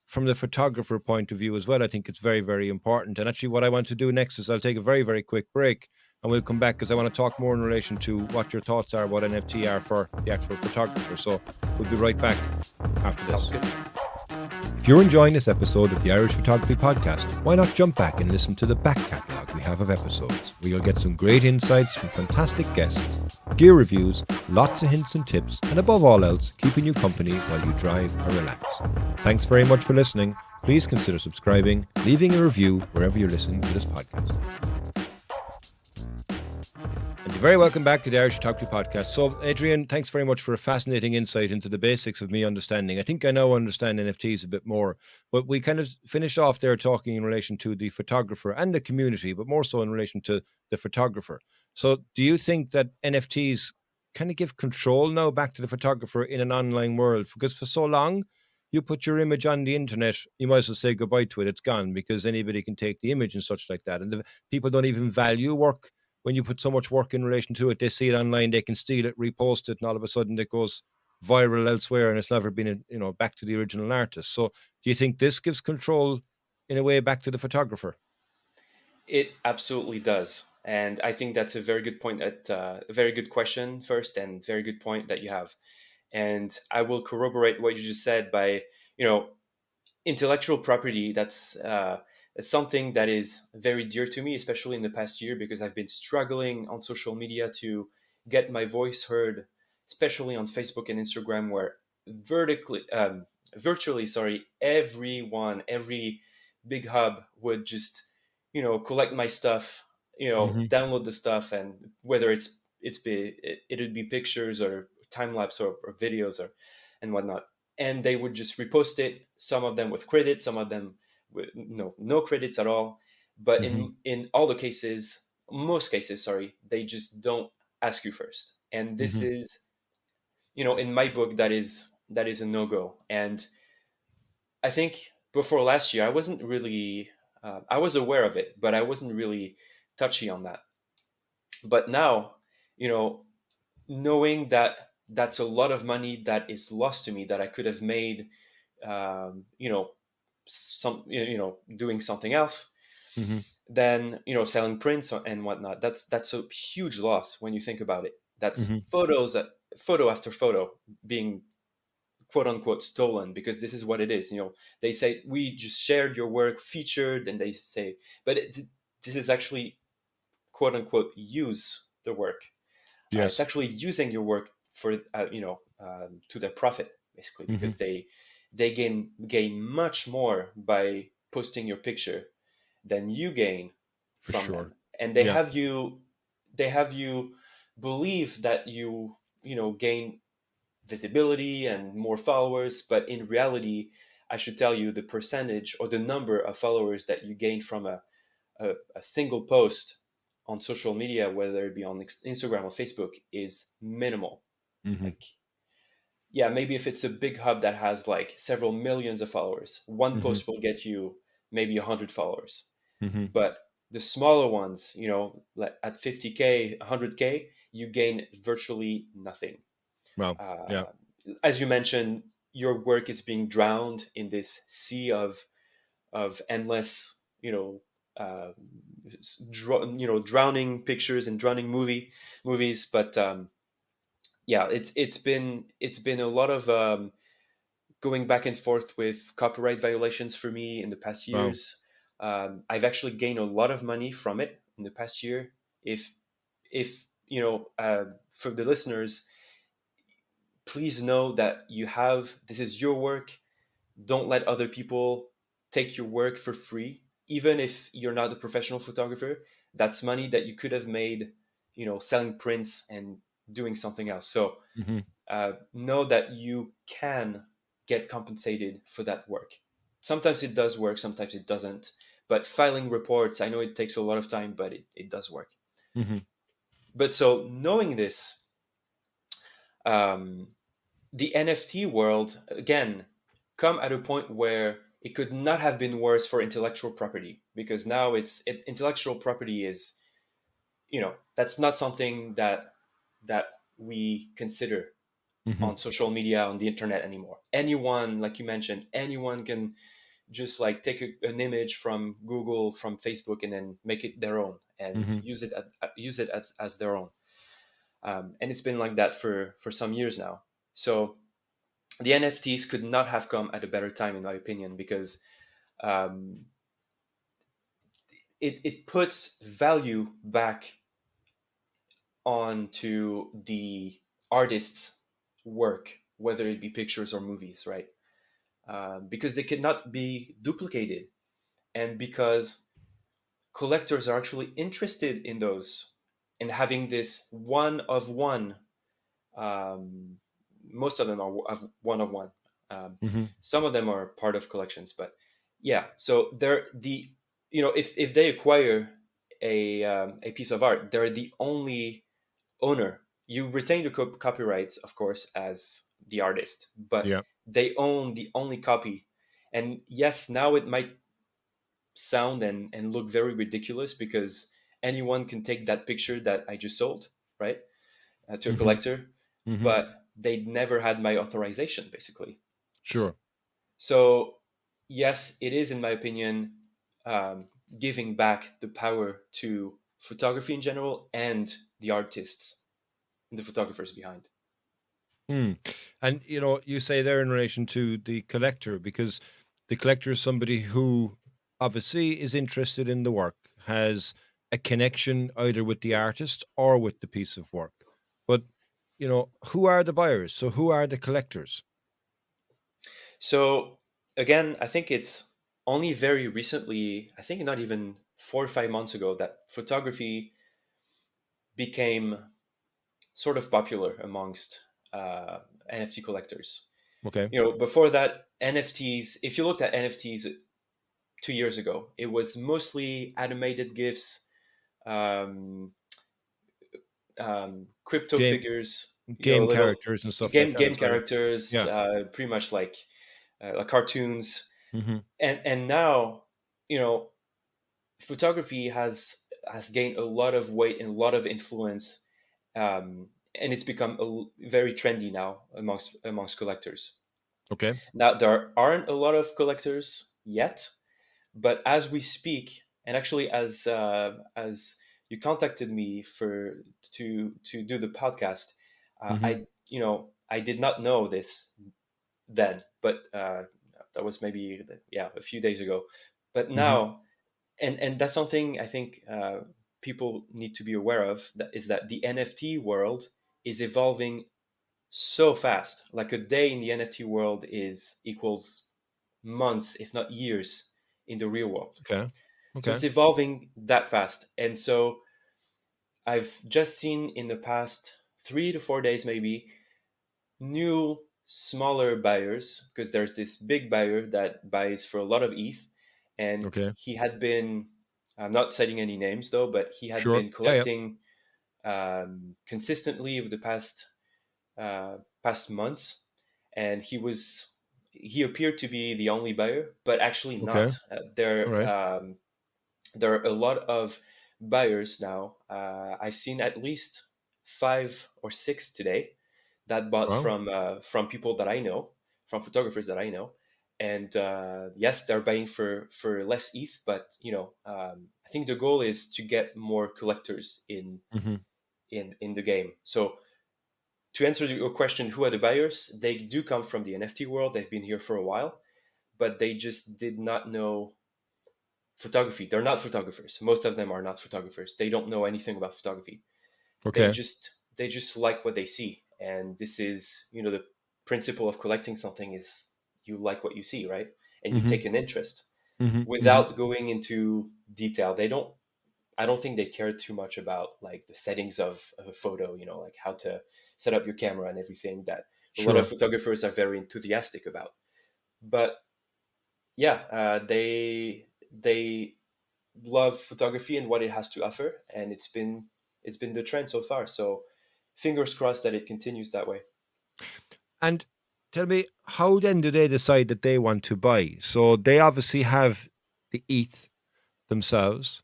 from the photographer point of view as well, I think it's very, very important. And actually, what I want to do next is I'll take a very, very quick break and we'll come back because I want to talk more in relation to what your thoughts are, what NFT are for the actual photographer. So we'll be right back after Sounds this. good. If you're enjoying this episode of the Irish Photography Podcast, why not jump back and listen to the back catalogue we have of episodes, where you'll get some great insights from fantastic guests, gear reviews, lots of hints and tips, and above all else, keeping you company while you drive or relax. Thanks very much for listening. Please consider subscribing, leaving a review wherever you're listening to this podcast. And you're very welcome back to the Irish Photography Podcast. So, Adrien, thanks very much for a fascinating insight into the basics of me understanding. I think I now understand NFTs a bit more, but we kind of finished off there talking in relation to the photographer and the community, but more so in relation to the photographer. So, do you think that NFTs kind of give control now back to the photographer in an online world? Because for so long, you put your image on the internet, you might as well say goodbye to it. It's gone because anybody can take the image and such like that. And people don't even value work when you put so much work in relation to it. They see it online, they can steal it, repost it, and all of a sudden it goes viral elsewhere, and it's never been, back to the original artist. So, do you think this gives control, in a way, back to the photographer? It absolutely does, and I think that's a very good point. A very good question first, and very good point that you have. And I will corroborate what you just said by, you know, intellectual property. That's something that is very dear to me, especially in the past year, because I've been struggling on social media to get my voice heard, especially on Facebook and Instagram, where virtually, sorry, every big hub would just, collect my stuff, Hmm. download the stuff, and whether it would be pictures or time lapse or videos or and whatnot, and they would just repost it. Some of them with credits, some of them with no credits at all. But Hmm. in all the cases, most cases, sorry, they just don't ask you first. And this Hmm. is, in my book, that is a no go. And I think before last year, I wasn't really. I was aware of it, but I wasn't really touchy on that. But now, you know, knowing that. that's a lot of money that is lost to me that I could have made, you know, doing something else, Mm-hmm. than, selling prints and whatnot. That's a huge loss when you think about it. That's Mm-hmm. photo after photo being quote unquote stolen, because this is what it is. They say we just shared your work, featured, and they say, but this is actually quote unquote use the work. It's Yes. actually using your work for to their profit, basically, Mm-hmm. because they gain much more by posting your picture than you gain For from them, sure. and Yeah. they have you believe that gain visibility and more followers, but in reality, I should tell you, the percentage or the number of followers that you gain from a single post on social media, whether it be on Instagram or Facebook, is minimal. Mm-hmm. Like, yeah, maybe if it's a big hub that has like several millions of followers, one Mm-hmm. post will get you maybe 100 followers. Mm-hmm. But the smaller ones, like at 50K, 100K, you gain virtually nothing. Well, yeah. Uh, as you mentioned, your work is being drowned in this sea of endless, drowning pictures and drowning movies. But yeah, it's been a lot of going back and forth with copyright violations for me in the past Wow. years. I've actually gained a lot of money from it in the past year. If for the listeners, please know that this is your work. Don't let other people take your work for free, even if you're not a professional photographer. That's money that you could have made, selling prints and doing something else. So Mm-hmm. know that you can get compensated for that work. Sometimes it does work, sometimes it doesn't. But filing reports, I know it takes a lot of time, but it does work. Mm-hmm. But so knowing this, um, the NFT world, again, come at a point where it could not have been worse for intellectual property, because now intellectual property is, that's not something that we consider Mm-hmm. on social media, on the internet anymore. Anyone, like you mentioned, anyone can just like take an image from Google, from Facebook, and then make it their own and Mm-hmm. use it as their own. And it's been like that for some years now. So the NFTs could not have come at a better time, in my opinion, because um, it puts value back onto the artist's work, whether it be pictures or movies, right? Because they cannot be duplicated, and because collectors are actually interested in those and having this one of one. Um, Most of them are one of one. Um, Mm-hmm. some of them are part of collections, but yeah. So they're if they acquire a piece of art, they're the only owner. You retain the copyrights, of course, as the artist, but Yeah. they own the only copy. And yes, now it might sound and look very ridiculous, because anyone can take that picture that I just sold, right, to a Mm-hmm. collector, Mm-hmm. but they never had my authorization, basically. Sure. So yes, it is, in my opinion, um, giving back the power to photography in general and the artists and the photographers behind. Mm. And you say there in relation to the collector, because the collector is somebody who obviously is interested in the work, has a connection either with the artist or with the piece of work. But who are the buyers? So who are the collectors? So again, I think it's only very recently, I think not even 4 or 5 months ago, that photography became sort of popular amongst NFT collectors. Okay. Before that, NFTs, if you looked at NFTs 2 years ago, it was mostly animated GIFs, um, crypto Game figures, game little characters and stuff like game that game as well. characters, Yeah. pretty much like cartoons. Mm-hmm. And now, you know, photography has gained a lot of weight and a lot of influence, and it's become very trendy now amongst collectors. Okay. Now there aren't a lot of collectors yet, but as we speak, and actually as you contacted me for to do the podcast, Mm-hmm. I did not know this then, but that was maybe a few days ago. But Mm-hmm. now, and that's something I think people need to be aware of, that is that the NFT world is evolving so fast. Like a day in the NFT world is equals months, if not years, in the real world. Okay. So Okay. it's evolving that fast. And so I've just seen in the past 3 to 4 days, maybe, new smaller buyers, because there's this big buyer that buys for a lot of ETH. And Okay. he had been, I'm not citing any names though, but he had Sure. been Yeah. Yeah. collecting consistently over the past months, and he appeared to be the only buyer, but actually Okay. not. All right. There are a lot of buyers now. I've seen at least 5 or 6 today that bought Wow. from people that I know, from photographers that I know, and yes, they're buying for less ETH, but I think the goal is to get more collectors Mm-hmm. in the game. So to answer your question, who are the buyers? They do come from the NFT world. They've been here for a while, but they just did not know photography. They're not photographers. Most of them are not photographers. They don't know anything about photography. They Okay. just they just like what they see, and this is the principle of collecting something is you like what you see, right? And you Mm-hmm. take an interest Mm-hmm. Mm-hmm. without going into detail. They don't. I don't think they care too much about like the settings of a photo, like how to set up your camera and everything that a lot of Sure. photographers are very enthusiastic about. But yeah, they love photography and what it has to offer, and it's been the trend so far. So fingers crossed that it continues that way. And tell me, how then do they decide that they want to buy? So they obviously have the ETH themselves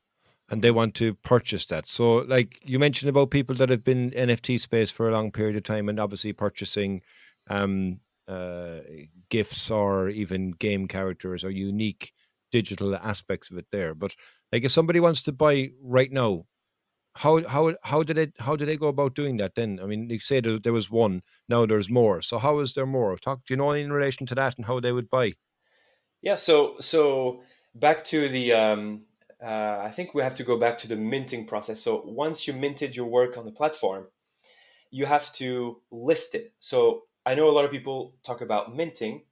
and they hmm want to purchase that. So, like you mentioned about people that have been NFT space for a long period of time and obviously purchasing um, uh, gifts or even game characters or unique digital aspects of it there. But like if somebody wants to buy right now, how did they go about doing that then? I mean, you say there was one, now there's more. So how is there more? Talk. Do you know in relation to that and how they would buy? Yeah. So back to the. I think we have to go back to the minting process. So once you minted your work on the platform, you have to list it. So I know a lot of people talk about minting.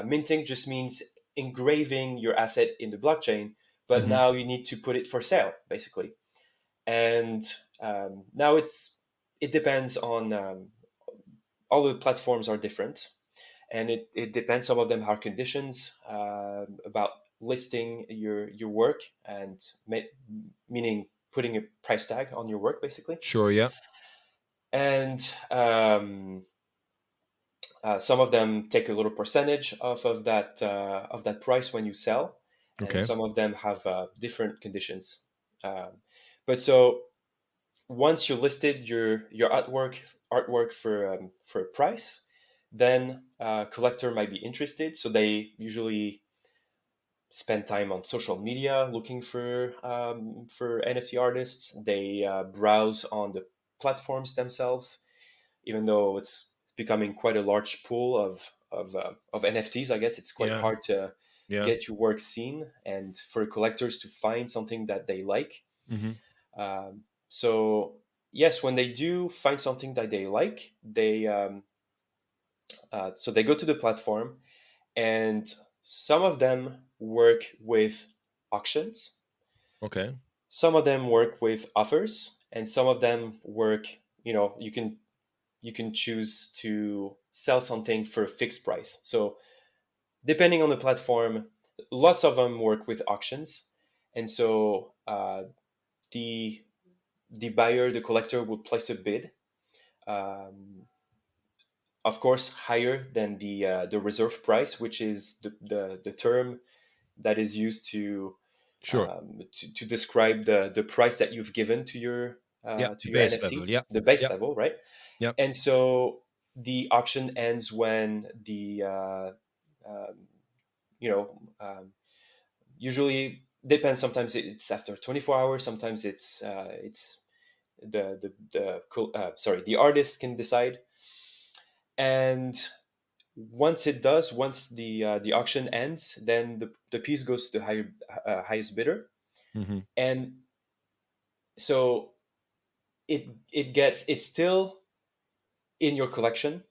Minting just means engraving your asset in the blockchain, but Hmm. now you need to put it for sale, basically. And now it depends on all the platforms are different, and it depends. Some of them have conditions about listing your work and meaning putting a price tag on your work, basically. Sure. Yeah. And some of them take a little percentage off of that price when you sell, and Okay. some of them have different conditions. Um, but so once you listed your artwork for a price, then a collector might be interested. So they usually spend time on social media looking for NFT artists. They browse on the platforms themselves, even though it's becoming quite a large pool of NFTs. I guess it's quite Yeah. hard to Yeah. get your work seen and for collectors to find something that they like. Hmm. So yes, when they do find something that they like, they go to the platform, and some of them work with auctions, Okay. some of them work with offers, and some of them work. You can choose to sell something for a fixed price. So depending on the platform, lots of them work with auctions, and so the the buyer, the collector, will place a bid, um, of course, higher than the reserve price, which is the term that is used to Sure. to describe the price that you've given Yeah, to the your base level. NFT, Yeah, the base yeah, level, right? yeah. And so the auction ends when the um, you know usually depends. Sometimes it's after 24 hours. Sometimes it's sorry, the artist can decide. And once the auction ends, then the piece goes to the highest bidder. Hmm. And so it's still in your collection,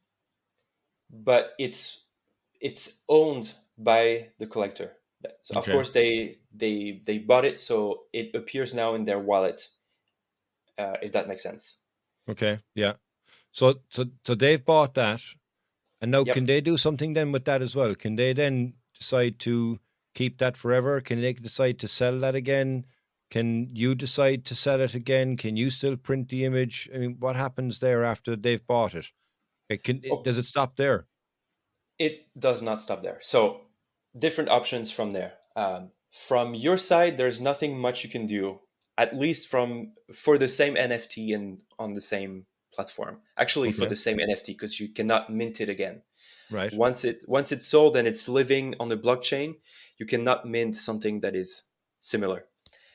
but it's owned by the collector. So of Okay, course they bought it, so it appears now in their wallet, if that makes sense. okay, yeah. So they've bought that, and now can Yep. they do something then with that as well? Can they then decide to keep that forever? Can they decide to sell that again? Can you decide to sell it again? Can you still print the image? I mean, what happens there after they've bought it? Oh, Does it stop there? it does not stop there. So different options from there. From your side, there's nothing much you can do, at least from for the same NFT and on the same platform. Actually, for Okay, the same NFT, because you cannot mint it again. right. Once it's sold and it's living on the blockchain, you cannot mint something that is similar.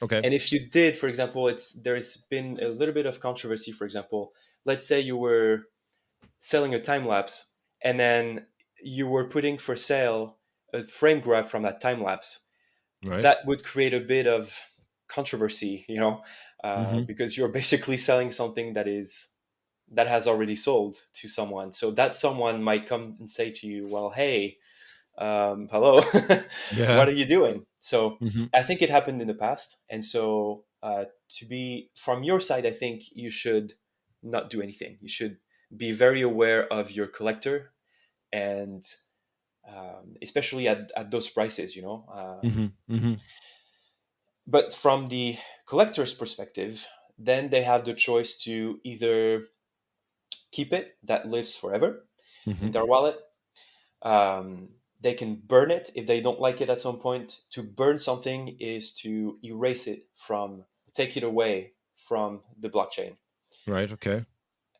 Okay, And if you did, for example, there's been a little bit of controversy. For example, let's say you were selling a time lapse, and then you were putting for sale a frame grab from that time lapse. right. That would create a bit of controversy, Mm-hmm. because you're basically selling something that has already sold to someone. So that someone might come and say to you, "Well, hey, hello, Yeah. what are you doing?" So Mm-hmm. I think it happened in the past, and so to be from your side, I think you should not do anything. You should be very aware of your collector, and especially at those prices, Mm-hmm. Mm-hmm. But from the collector's perspective, then they have the choice to either keep it, that lives forever Mm-hmm. in their wallet. They can burn it if they don't like it at some point. To burn something is to erase it take it away from the blockchain. Right. Okay.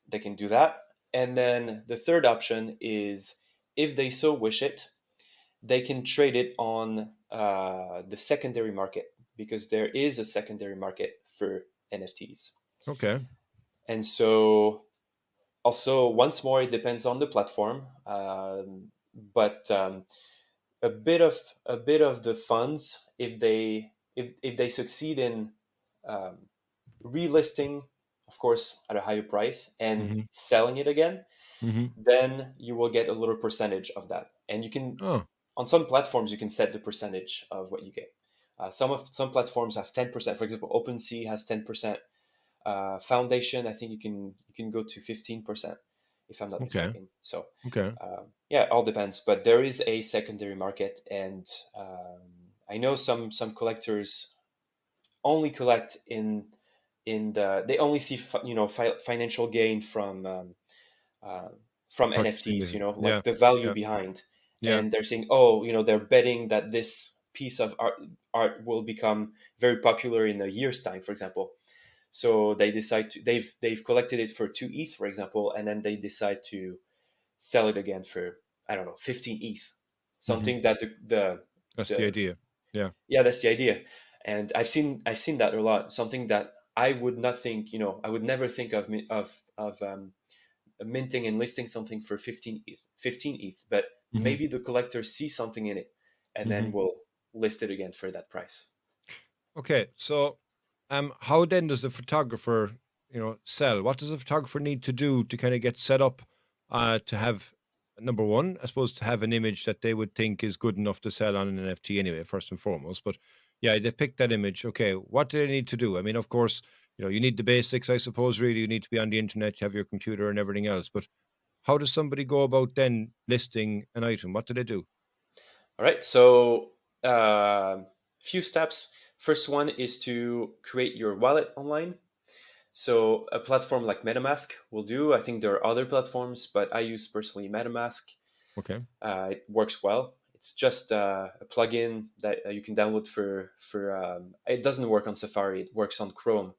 They can do that. And then the third option is, if they so wish it, they can trade it on the secondary market, because there is a secondary market for NFTs. Okay. And so, also, once more, it depends on the platform. But a bit of the funds, if they succeed in um, relisting, of course, at a higher price and Mm-hmm. selling it again, Mm-hmm. then you will get a little percentage of that. And you can, Oh, on some platforms, you can set the percentage of what you get. Some platforms have 10%. For example, OpenSea has 10%. Foundation, I think you can go to 15%, if I'm not okay. mistaken. So Okay. yeah, it all depends. But there is a secondary market, and I know some collectors only collect they only see financial gain uh, from Purchasing NFTs, the. Yeah. like the value Yeah. behind, Yeah. and they're saying, oh, they're betting that this piece of art will become very popular in a year's time, for example. So they decide to they've collected it for 2 ETH, for example, and then they decide to sell it again for, I don't know, 15 ETH, Mm-hmm. something that That's the the idea. Yeah. yeah, that's the idea. And I've seen that a lot. Something that I would not think, I would never think of minting and listing something for 15 ETH, but Mm-hmm. maybe the collector sees something in it and Mm-hmm. then will list it again for that price. Okay. So, how then does the photographer, sell? What does the photographer need to do to kind of get set up, to have number one, I suppose, to have an image that they would think is good enough to sell on an NFT anyway, first and foremost. But yeah, they've picked that image. Okay, what do they need to do? I mean, of course, you need the basics, I suppose. Really, you need to be on the internet, you have your computer and everything else. But how does somebody go about then listing an item? What do they do? All right. So, few steps. First one is to create your wallet online. So a platform like MetaMask will do. I think there are other platforms, but I use personally MetaMask. Okay. It works well. It's just a plugin that you can download for. It doesn't work on Safari. It works on Chrome.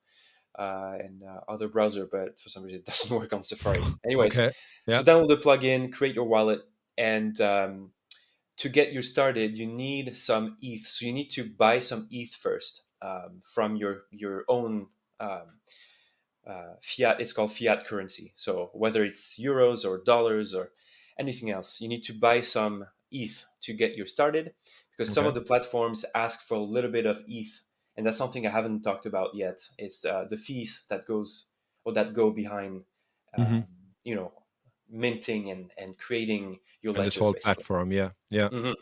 and other browser, but for some reason it doesn't work on Safari. Anyways, Okay. Yeah. so download the plugin, create your wallet, and to get you started, you need some ETH. So you need to buy some ETH first from your own fiat. It's called fiat currency. So whether it's euros or dollars or anything else, you need to buy some ETH to get you started, because some Okay. of the platforms ask for a little bit of ETH, and that's something I haven't talked about yet. Is the fees that go behind, Hmm. um, you know, minting and creating your And this ledger, whole basically. platform. Yeah. Yeah. Mhm.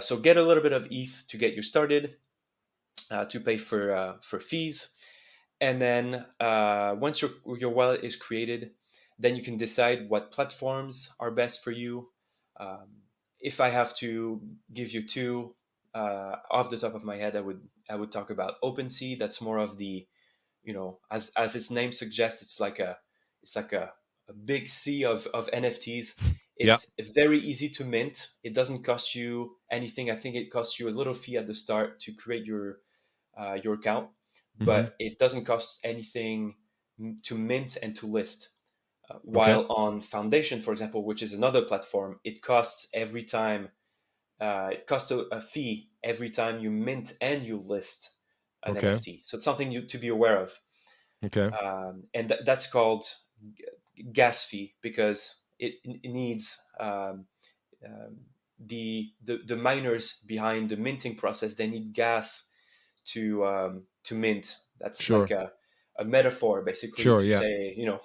So get a little bit of ETH to get you started, to pay for fees, and then once your wallet is created, then you can decide what platforms are best for you. Um, if I have to give you two off the top of my head, I would talk about OpenSea. That's more of the, as its name suggests, it's like a big sea of NFTs. Yeah. It's very easy to mint. It doesn't cost you anything. I think it costs you a little fee at the start to create your account, Hmm. but it doesn't cost anything to mint and to list. Okay. While on Foundation, for example, which is another platform, it costs every time. It costs a fee every time you mint and you list an Okay. NFT. So it's something to be aware of, Okay. and that's called gas fee, because it needs um, the miners behind the minting process. They need gas to mint. That's like Sure. a metaphor, basically, Sure. to Yeah. say, Yeah.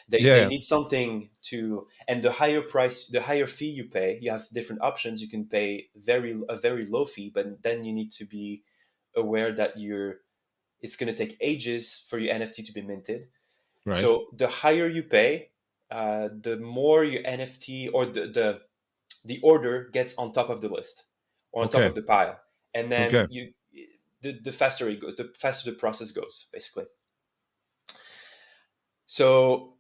they Yeah. need something to. And the higher fee you pay, you have different options. You can pay a very low fee, but then you need to be aware that it's going to take ages for your NFT to be minted. Right. So the higher you pay, the more your NFT, or the order gets on top of the list, or on top Okay. of the pile, and then Okay. the faster it goes, the faster the process goes, basically. So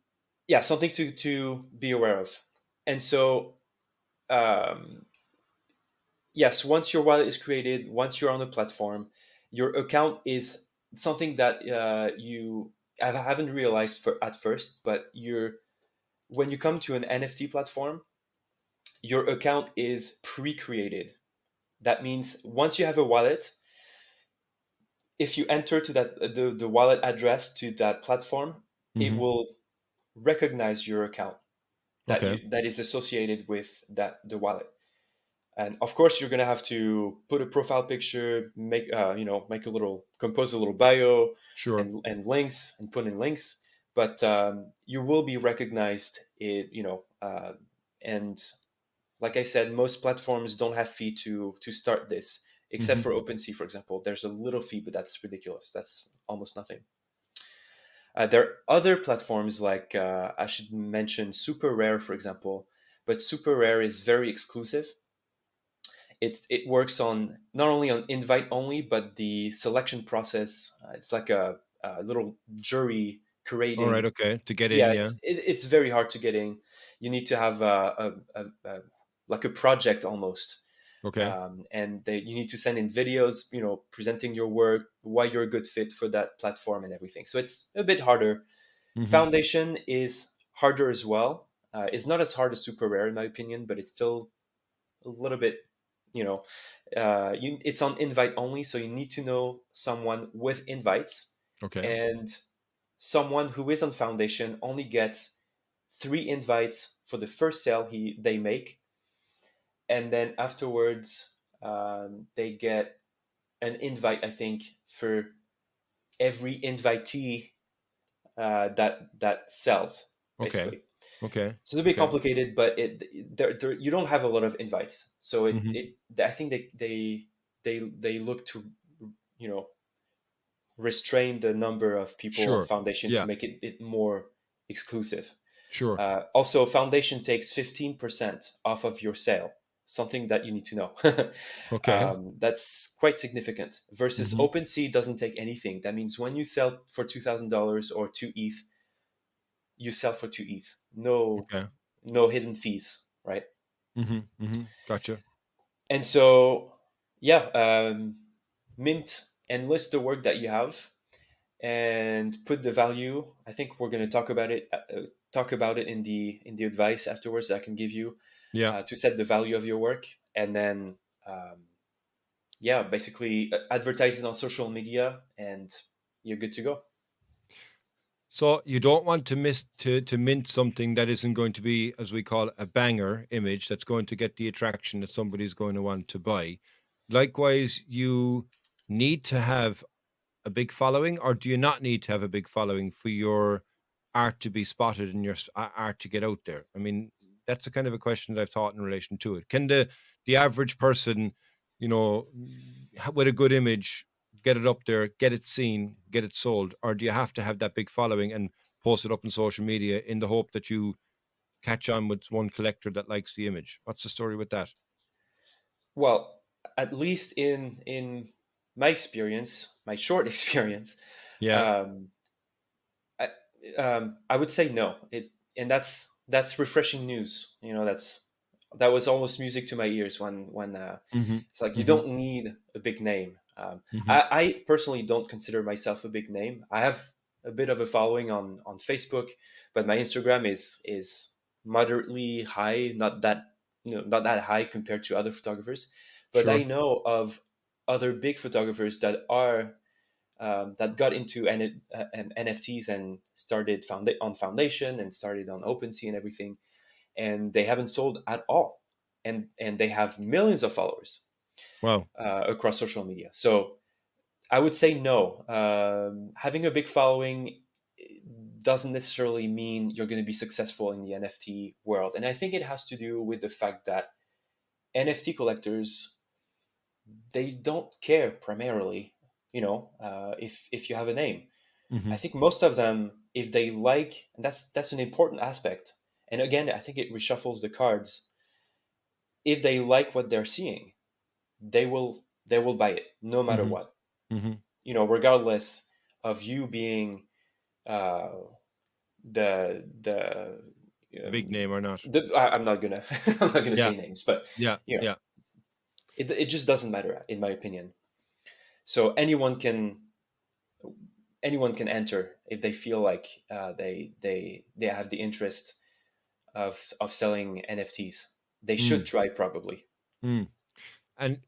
yeah, something to be aware of. And so um, yes, once your wallet is created, once you're on the platform, your account is something that you I haven't realized at first, but when you come to an NFT platform, your account is pre-created. That means once you have a wallet, if you enter to the wallet address to that platform, it Hmm. will recognize your account Okay. that is associated with the wallet. And of course, you're gonna have to put a profile picture, make compose a little bio, Sure. and links, and put in links. But you will be recognized. And like I said, most platforms don't have fee to start this, except Hmm. for OpenSea, for example. There's a little fee, but that's ridiculous. That's almost nothing. There are other platforms, like I should mention Super Rare, for example, but Super Rare is very exclusive. It works on not only on invite only, but the selection process. It's like a little jury All right. curating. Okay. To get Yeah, in. Yeah. it's very hard to get in. You need to have like a project almost, Okay. and you need to send in videos, presenting your work, why you're a good fit for that platform, and everything. So it's a bit harder. Hmm. Foundation is harder as well. It's not as hard as Super Rare, in my opinion, but it's still a little bit, you know, it's on invite only, so you need to know someone with invites, Okay. and someone who is on Foundation only gets 3 invites for the first sale they make, and then afterwards they get an invite, I think, for every invitee that sells, Okay. basically. Okay. So it's a bit Okay. complicated, but you don't have a lot of invites. So Hmm. I think they look to, you know restrain the number of people on Sure. Foundation to Yeah. make it more exclusive. Sure. Also, Foundation takes 15% off of your sale, something that you need to know. Okay. That's quite significant. Versus Hmm. OpenSea doesn't take anything. That means when you sell for $2,000 or 2 ETH, you sell for 2 ETH. Okay. No hidden fees, right? Hmm. Hmm. Gotcha. And so, yeah, mint and list the work that you have. and put the value. I think we're going to talk about it in the advice afterwards that I can give you Yeah. to set the value of your work, and then yeah, basically advertise it on social media, and you're good to go. So you don't want to miss to mint something that isn't going to be, as we call it, a banger image that's going to get the attraction that somebody's going to want to buy. Likewise, you need to have a big following, or do you not need to have a big following for your art to be spotted and your art to get out there? I mean, that's a kind of a question that I've thought in relation to it. Can the average person, you know, with a good image, get it up there, get it seen, get it sold, or do you have to have that big following and post it up on social media in the hope that you catch on with one collector that likes the image? What's the story with that? Well, at least in my experience, my short experience, Yeah. um, I, I would say no. And that's refreshing news. That was almost music to my ears when Mm-hmm. it's like you Mm-hmm. don't need a big name. Mm-hmm. I personally don't consider myself a big name. I have a bit of a following on Facebook, but my Instagram is moderately high, not that high compared to other photographers. But I Sure. know of other big photographers that got into NFTs and started on Foundation and started on OpenSea and everything, and they haven't sold at all, and they have millions of followers Wow. across social media. So I would say no. Having a big following doesn't necessarily mean you're going to be successful in the NFT world, and I think it has to do with the fact that NFT collectors, they don't care primarily, if you have a name. Mm-hmm. I think most of them, if they like, and that's an important aspect. And again, I think it reshuffles the cards. If they like what they're seeing, they will buy it no matter Mm-hmm. what. Mm-hmm. Regardless of you being uh, the The big name or not? I'm not gonna I'm not gonna Yeah. say names, but Yeah. you know, Yeah. it just doesn't matter in my opinion. So anyone can enter if they feel like they have the interest of selling NFTs. They should Mm. try probably. Mm. And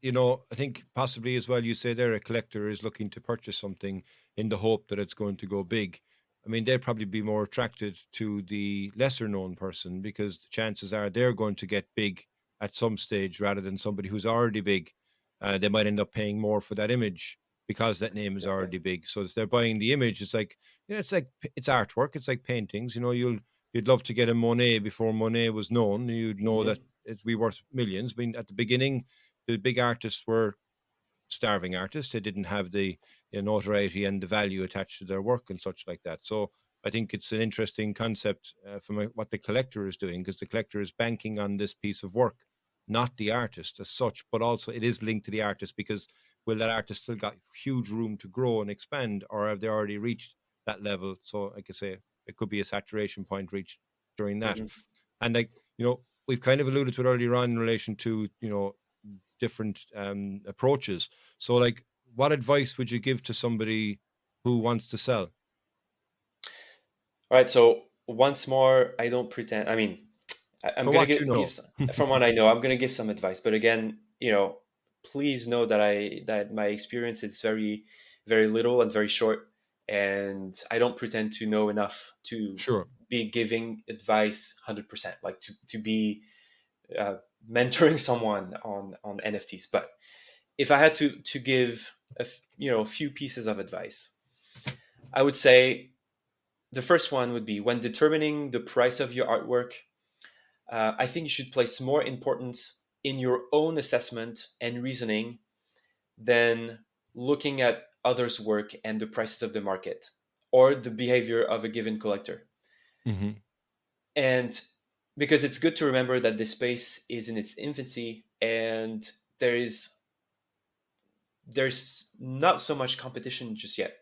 I think possibly as well, you say there a collector is looking to purchase something in the hope that it's going to go big. I mean, they'd probably be more attracted to the lesser known person because the chances are they're going to get big at some stage rather than somebody who's already big. They might end up paying more for that image because that name is Okay. already big. So if they're buying the image, it's like, it's artwork. It's like paintings. You'd love to get a Monet before Monet was known. You'd know that Hmm. it'd be worth millions. I mean, at the beginning, the big artists were starving artists. They didn't have the notoriety and the value attached to their work and such like that. So I think it's an interesting concept from what the collector is doing, because the collector is banking on this piece of work, not the artist as such, but also it is linked to the artist because will that artist still got huge room to grow and expand, or have they already reached that level? So like I say, it could be a saturation point reached during that. Hmm. And we've kind of alluded to it earlier on in relation to, different approaches. So, like, what advice would you give to somebody who wants to sell? All right. So once more, I don't pretend. I mean, I'm For gonna what you give know. some, from what I know. I'm gonna give some advice, but again, please know that my experience is very, very little and very short, and I don't pretend to know enough to Sure. be giving advice 100%, like to be uh, mentoring someone on NFTs. But if I had to give a few pieces of advice, I would say the first one would be when determining the price of your artwork. I think you should place more importance in your own assessment and reasoning than looking at others' work and the prices of the market or the behavior of a given collector. Hmm. And because it's good to remember that this space is in its infancy and there's not so much competition just yet.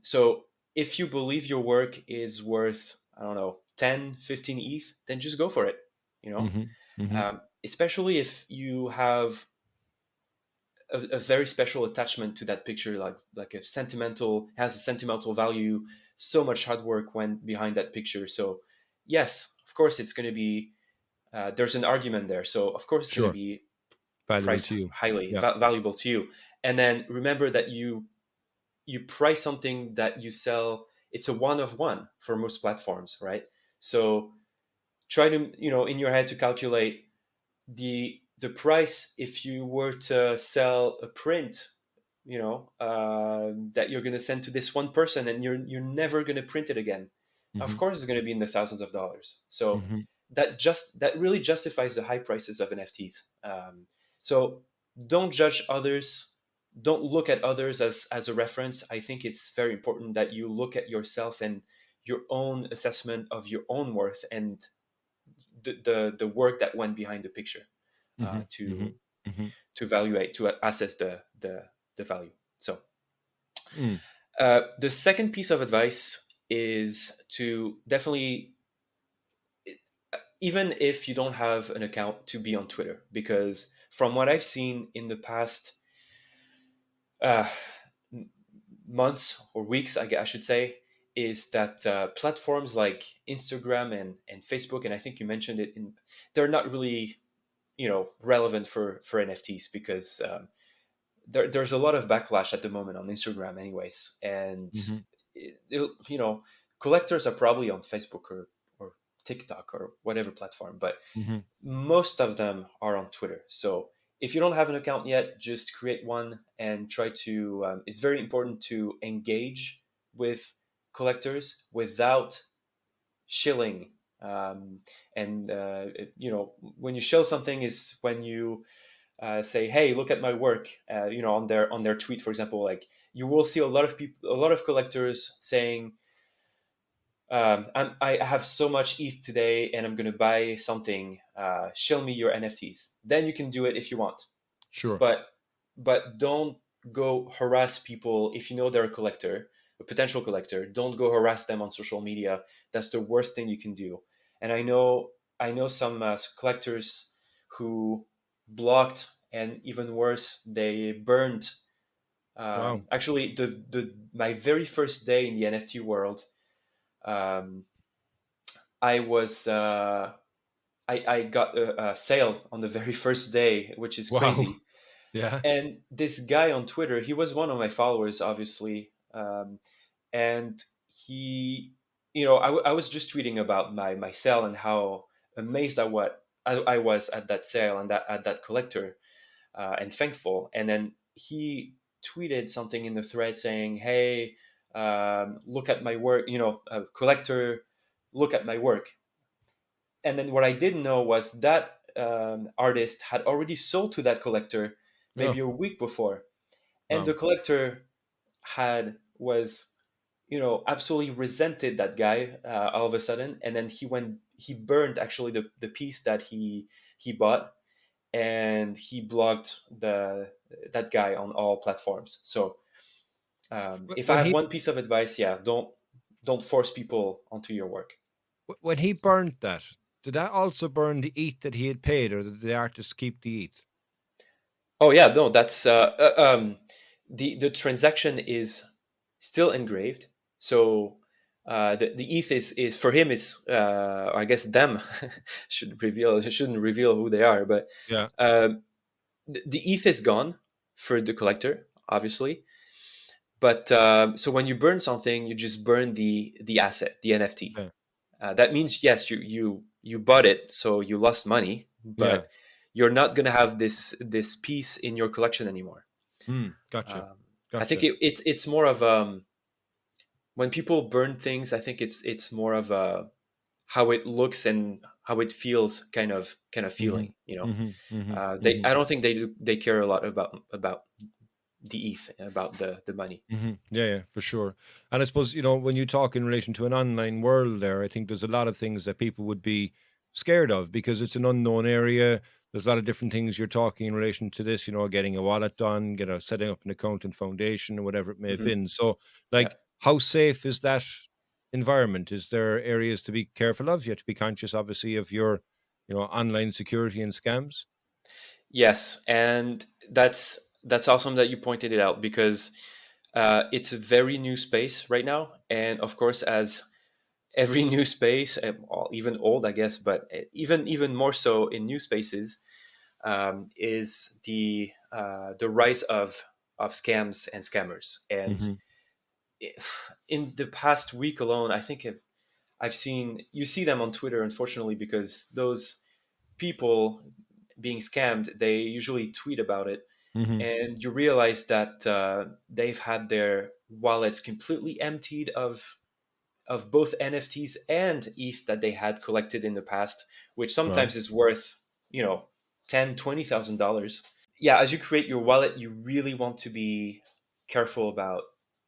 So if you believe your work is worth, I don't know, 10, 15 ETH, then just go for it. You know, Hmm. Hmm. especially if you have a very special attachment to that picture, like has a sentimental value. So much hard work went behind that picture. So yes, of course it's going to be, there's an argument there. So of course it's going to Sure. be Valuable priced to you. highly, Yeah. valuable to you. And then remember that you price something that you sell. It's a one of one for most platforms, right? So try to, in your head, to calculate the price if you were to sell a print, that you're going to send to this one person, and you're never going to print it again. Of Hmm. course it's going to be in the thousands of dollars. So Hmm. that really justifies the high prices of NFTs. So don't judge others, don't look at others as a reference. I think it's very important that you look at yourself and your own assessment of your own worth, and the work that went behind the picture, Hmm. Hmm. to Hmm. evaluate, to assess the value. So Mm. the second piece of advice is to definitely, even if you don't have an account, to be on Twitter, because from what I've seen in the past uh, months or weeks, I should say, is that platforms like Instagram and Facebook, and I think you mentioned it, they're not really, relevant for NFTs, because there's a lot of backlash at the moment on Instagram, anyways, and Mhm. collectors are probably on Facebook or TikTok or whatever platform, but Mhm. most of them are on Twitter. So if you don't have an account yet, just create one and try to. It's very important to engage with collectors without shilling. And when you shill something is when you say, "Hey, look at my work." On their tweet, for example, like you will see a lot of people, a lot of collectors saying, I have so much ETH today, and I'm going to buy something. Show me your NFTs." Then you can do it if you want, Sure. but don't go harass people if you know they're a collector, a potential collector. Don't go harass them on social media. That's the worst thing you can do. And I know some collectors who blocked, and even worse, they burned. Wow. Actually, the my very first day in the NFT world, um, I was I got a sale on the very first day, which is Wow. crazy. Yeah. And this guy on Twitter, he was one of my followers, obviously, and he, I was just tweeting about my sale and how amazed I was at that sale and at that collector, and thankful. And then he tweeted something in the thread saying, "Hey, look at my work, collector, look at my work." And then what I didn't know was that artist had already sold to that collector Oh, maybe a week before, and the wow. collector was absolutely resented that guy, all of a sudden. And then he burned actually the piece that he bought, and he blocked that guy on all platforms. So if I When have he one piece of advice, yeah, don't force people onto your work. when he burned that, did that also burn the ETH that he had paid, or did the artist keep the ETH? Oh yeah, no, that's the transaction is still engraved. So the ETH is for him, is I guess them shouldn't reveal who they are, but Yeah. um, the ETH is gone for the collector, obviously. But so when you burn something, you just burn the asset, the NFT. Yeah. That means, yes, you bought it, so you lost money, Yeah. but you're not going to have this piece in your collection anymore. Gotcha. Um, I think Gotcha. it's more of, when people burn things. I think it's more of a how it looks and how it feels, kind of Hmm. feeling. Hmm. Hmm. They Hmm. I don't think they care a lot about the ETH, about the money. Hmm. Yeah, yeah, for sure. And I suppose, when you talk in relation to an online world there, I think there's a lot of things that people would be scared of because it's an unknown area. There's a lot of different things you're talking in relation to this, getting a wallet done, setting up an account and foundation or whatever it may have Hmm. been. So, Yeah. like, how safe is that environment? Is there areas to be careful of? You have to be conscious, obviously, of your, online security and scams. Yes, and that's That's awesome that you pointed it out, because it's a very new space right now. And of course, as every new space, well, even old, I guess, but even more so in new spaces, is the rise of scams and scammers. And Mm-hmm. in the past week alone, I think I've seen, you see them on Twitter, unfortunately, because those people being scammed, they usually tweet about it, Mm-hmm. and you realize that they've had their wallets completely emptied of both NFTs and ETH that they had collected in the past, which Wow. sometimes is worth, you know, $10,000, $20,000. Yeah, as you create your wallet, you really want to be careful about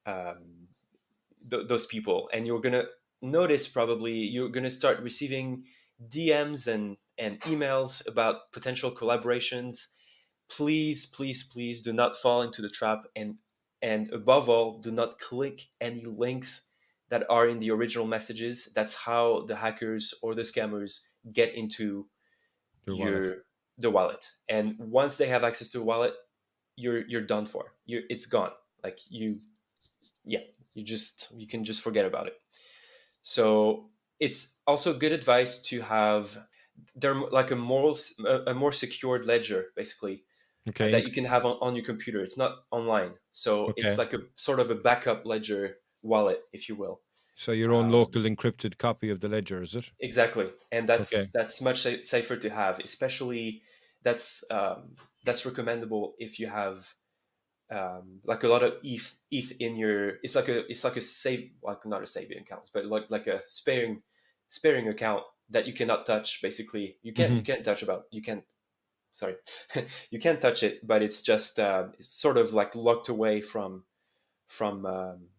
um, those people, and you're gonna notice, probably you're gonna start receiving DMs and emails about potential collaborations. Please, please, please do not fall into the trap, and above all, do not click any links that are in the original messages. That's how the hackers or the scammers get into Your wallet. your the wallet. And once they have access to a wallet, you're done for. It's gone. Like yeah, you can just forget about it. So it's also good advice to have, they're like a more secured ledger, basically, Okay. that you can have on your computer. It's not online, so it's Okay. like a sort of a backup ledger wallet, if you will. So your own Um, local encrypted copy of the ledger, is it? exactly, and Okay. that's much safer to have. Especially that's that's recommendable if you have like a lot of ETH in your. It's like a save, like not a saving account, but like a sparing account that you cannot touch. Basically, Mm-hmm. you can't touch about you can't sorry you can't touch it, but it's just it's sort of like locked away from um,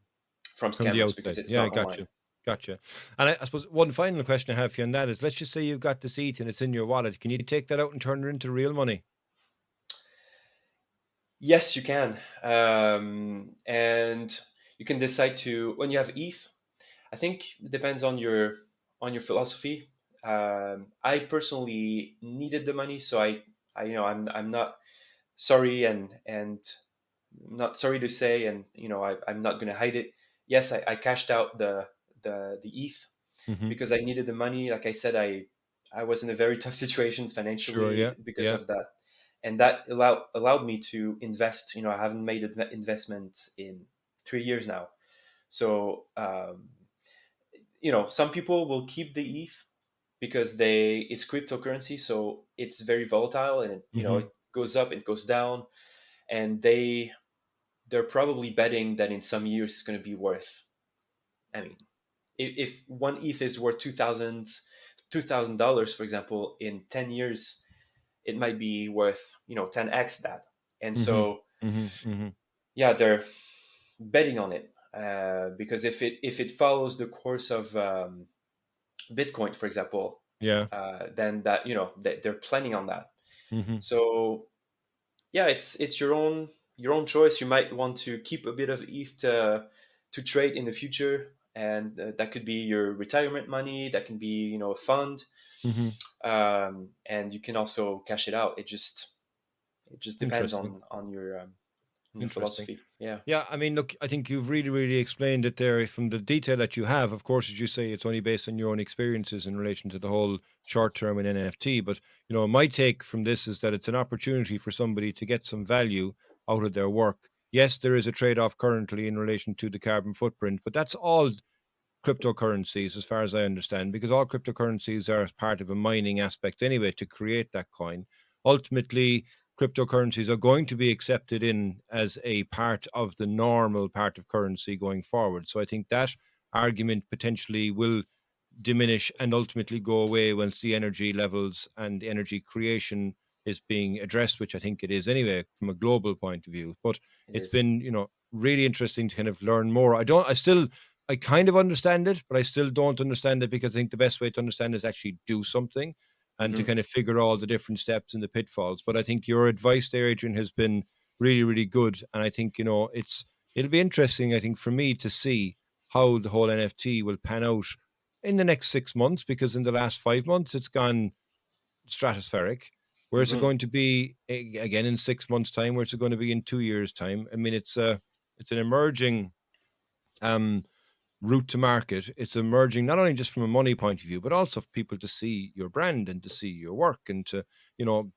from From the scammers, because outside. it's Yeah, I not got online. you. Gotcha. And I suppose one final question I have for you on that is, let's just say you've got this ETH and it's in your wallet. Can you take that out and turn it into real money? Yes, you can, and you can decide to, when you have ETH. I think it depends on your philosophy. I personally needed the money, so I I'm not sorry, and not sorry to say, and I'm not going to hide it. Yes, I cashed out the ETH Mm-hmm. because I needed the money. Like I said, I was in a very tough situation Sure. financially Yeah. because Yeah. of that, and that allowed me to invest. I haven't made investments in 3 years now, so some people will keep the ETH because it's cryptocurrency, so it's very volatile, and Mm-hmm. it goes up, it goes down, and they're probably betting that in some years it's going to be worth. I mean, if one ETH is worth $2,000, for example, in 10 years, it might be worth 10x that, and Mm-hmm. so Mm-hmm. Mm-hmm. yeah, they're betting on it because if it follows the course of Bitcoin, for example, Yeah. then that they're planning on that. Mm-hmm. So yeah, it's your own choice. You might want to keep a bit of ETH to trade in the future, and that could be your retirement money. That can be a fund, Mm-hmm. and you can also cash it out. It just depends Interesting. on your Interesting. philosophy. Yeah, Yeah, I mean, look, I think you've really, really explained it there from the detail that you have. Of course, as you say, it's only based on your own experiences in relation to the whole short term and NFT. But, my take from this is that it's an opportunity for somebody to get some value out of their work. Yes, there is a trade off currently in relation to the carbon footprint, but that's all cryptocurrencies, as far as I understand, because all cryptocurrencies are part of a mining aspect anyway to create that coin. Ultimately, cryptocurrencies are going to be accepted in as a part of the normal part of currency going forward. So I think that argument potentially will diminish and ultimately go away once the energy levels and energy creation is being addressed, which I think it is anyway from a global point of view. But it it's is. been, really interesting to kind of learn more. I kind of understand it, but I still don't understand it, because I think the best way to understand it is actually do something and to Hmm. kind of figure all the different steps and the pitfalls. But I think your advice there, Adrian, has been really, really good. And I think, it'll be interesting, I think, for me to see how the whole NFT will pan out in the next 6 months, because in the last 5 months it's gone stratospheric. Where's it going to be again in 6 months' time? Where's it going to be in 2 years' time? I mean, it's an emerging route to market. It's emerging not only just from a money point of view, but also for people to see your brand and to see your work and to,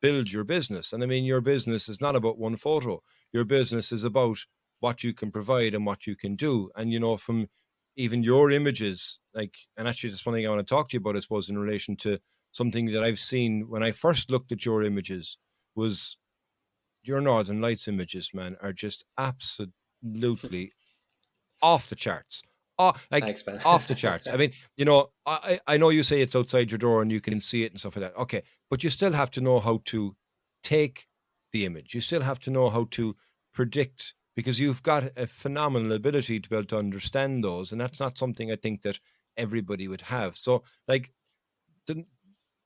build your business. And I mean, your business is not about one photo. Your business is about what you can provide and what you can do. And, from even your images, and actually just one thing I want to talk to you about, I suppose, in relation to something that I've seen when I first looked at your images was your Northern Lights images, man, are just absolutely off the charts. Oh, Thanks, man. off the charts. I mean, I know you say it's outside your door and you can see it and stuff like that. Okay, but you still have to know how to take the image. You still have to know how to predict, because you've got a phenomenal ability to be able to understand those, and that's not something I think that everybody would have. So, the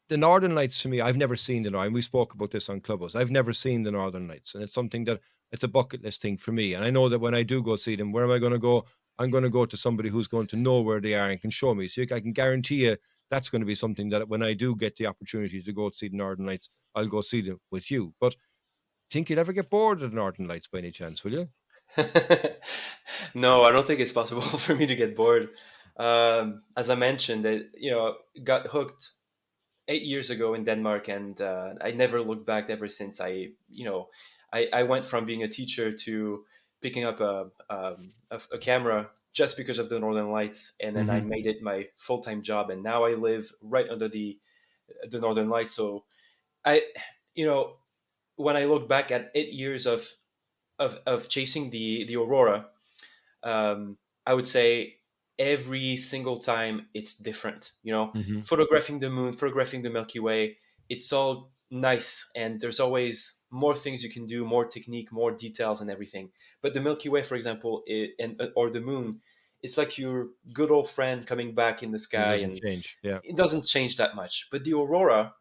the Northern Lights, to me, I've never seen the Northern. We spoke about this on Clubhouse. I've never seen the Northern Lights, and it's something that it's a bucket list thing for me. And I know that when I do go see them, where am I going to go? I'm going to go to somebody who's going to know where they are and can show me. So I can guarantee you that's going to be something that when I do get the opportunity to go see the Northern Lights, I'll go see them with you. But think you'd ever get bored of the Northern Lights by any chance, will you? No, I don't think it's possible for me to get bored. As I mentioned, got hooked 8 years ago in Denmark, and I never looked back ever since. I went from being a teacher to picking up a camera just because of the Northern Lights, and then I made it my full-time job, and now I live right under the Northern Lights. So I, when I look back at 8 years of chasing the aurora, I would say every single time it's different. Photographing the moon, photographing the Milky Way, it's all nice, and there's always more things you can do, more technique, more details, and everything. But the Milky Way, for example, or the moon, it's like your good old friend coming back in the It sky, doesn't and change. Yeah. it doesn't change that much. But the aurora,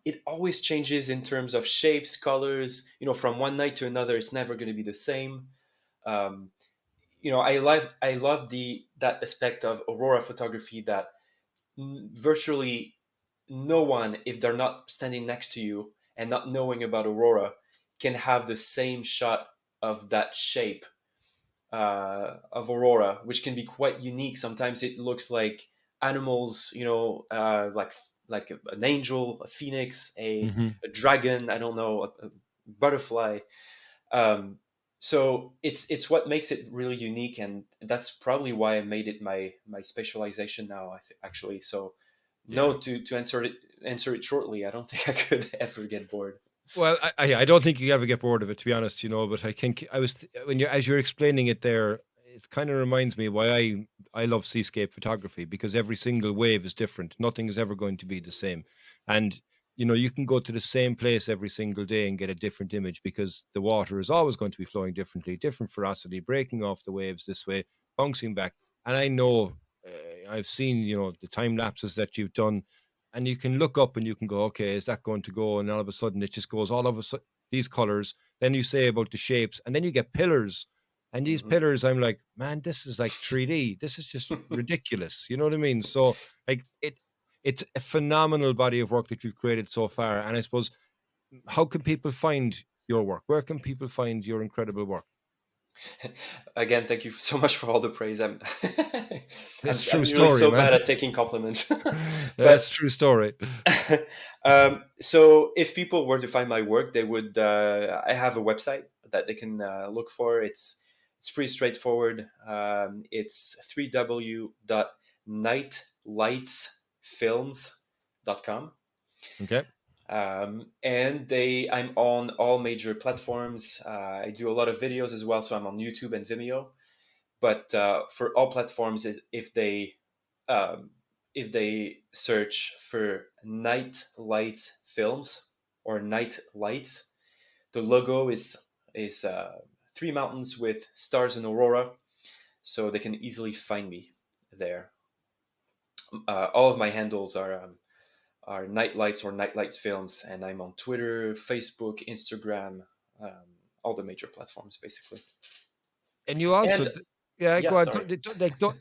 it always changes in terms of shapes, colors. From one night to another, it's never going to be the same. Um, I love that aspect of aurora photography that virtually no one, if they're not standing next to you and not knowing about aurora, can have the same shot of that shape of aurora, which can be quite unique. Sometimes it looks like animals, like an angel, a phoenix, a dragon, I don't know, a butterfly. So it's what makes it really unique, and that's probably why I made it my specialization now. Actually, so no, to answer it shortly, I don't think I could ever get bored. Well, I don't think you ever get bored of it, to be honest, but I think when as you're explaining it there, it kind of reminds me why I love seascape photography, because every single wave is different. Nothing is ever going to be the same. And, you can go to the same place every single day and get a different image, because the water is always going to be flowing differently, different ferocity, breaking off the waves this way, bouncing back. And I know, I've seen, the time lapses that you've done, and you can look up and you can go, okay, is that going to go? And all of a sudden it just goes all of a sudden, these colors. Then you say about the shapes, and then you get pillars. And these Mhm. pillars, I'm like, man, this is like 3D. This is just ridiculous. You know what I mean? So it's a phenomenal body of work that you've created so far. And I suppose, how can people find your work? Where can people find your incredible work? Again, thank you so much for all the praise. I'm I'm, It's a true I'm usually story, so man. bad at taking compliments. That's But a true story. so if people were to find my work, they would. I have a website that they can look for. It's pretty straightforward. It's www.nightlightsfilms.com. Okay. And I'm on all major platforms. I do a lot of videos as well, so I'm on YouTube and Vimeo. But for all platforms, is um, if they search for Night Lights Films or Night Lights, the logo is three mountains with stars and aurora, so they can easily find me there. All of my handles are Night Lights or Night Lights Films, and I'm on Twitter, Facebook, Instagram, all the major platforms basically. And you also, And yeah, yeah, go on. sorry.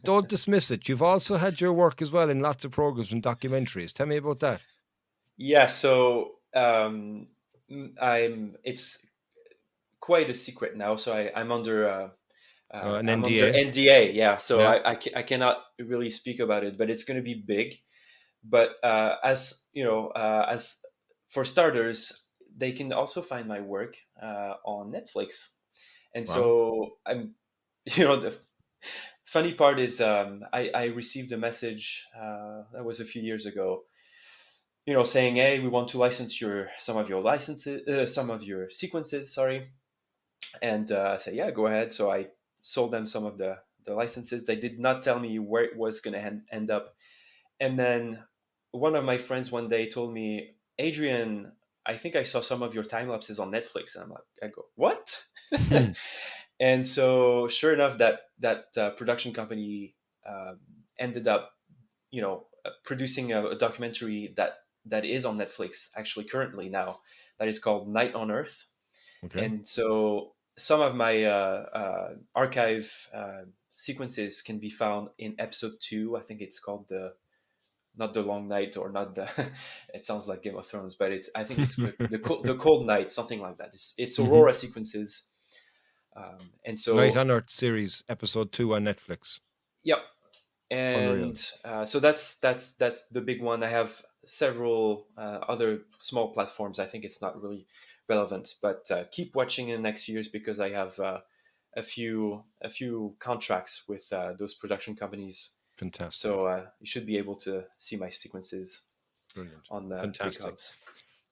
Don't dismiss it. You've also had your work as well in lots of programs and documentaries. Tell me about that. Yeah, so um, it's quite a secret now. So I'm under An I'm under NDA. NDA. Yeah, so Yeah. I cannot really speak about it, but it's going to be big. But as you know, as for starters, they can also find my work on Netflix, and Wow. so I'm, the funny part is I received a message that was a few years ago, saying, "Hey, we want to license some of your sequences, sorry." And I said, "Yeah, go ahead." So I sold them some of the licenses. They did not tell me where it was going to end up. And then one of my friends one day told me, "Adrien, I think I saw some of your time lapses on Netflix." And I go, "What?" And so, sure enough, that production company ended up, producing a documentary that is on Netflix actually currently now. That is called Night on Earth. Okay. And so, some of my archive sequences can be found in episode 2. I think it's called the not the long night, or not the it sounds like Game of Thrones, but I think it's the cold night, something like that. It's Hmm. aurora sequences. And Night so, on Earth series, episode 2 on Netflix. yep. Unreal. And so that's the big one. I have several other small platforms. I think it's not really relevant, but keep watching in the next years, because I have a few contracts with those production companies. Fantastic. So you should be able to see my sequences Brilliant. on the big Fantastic. hubs.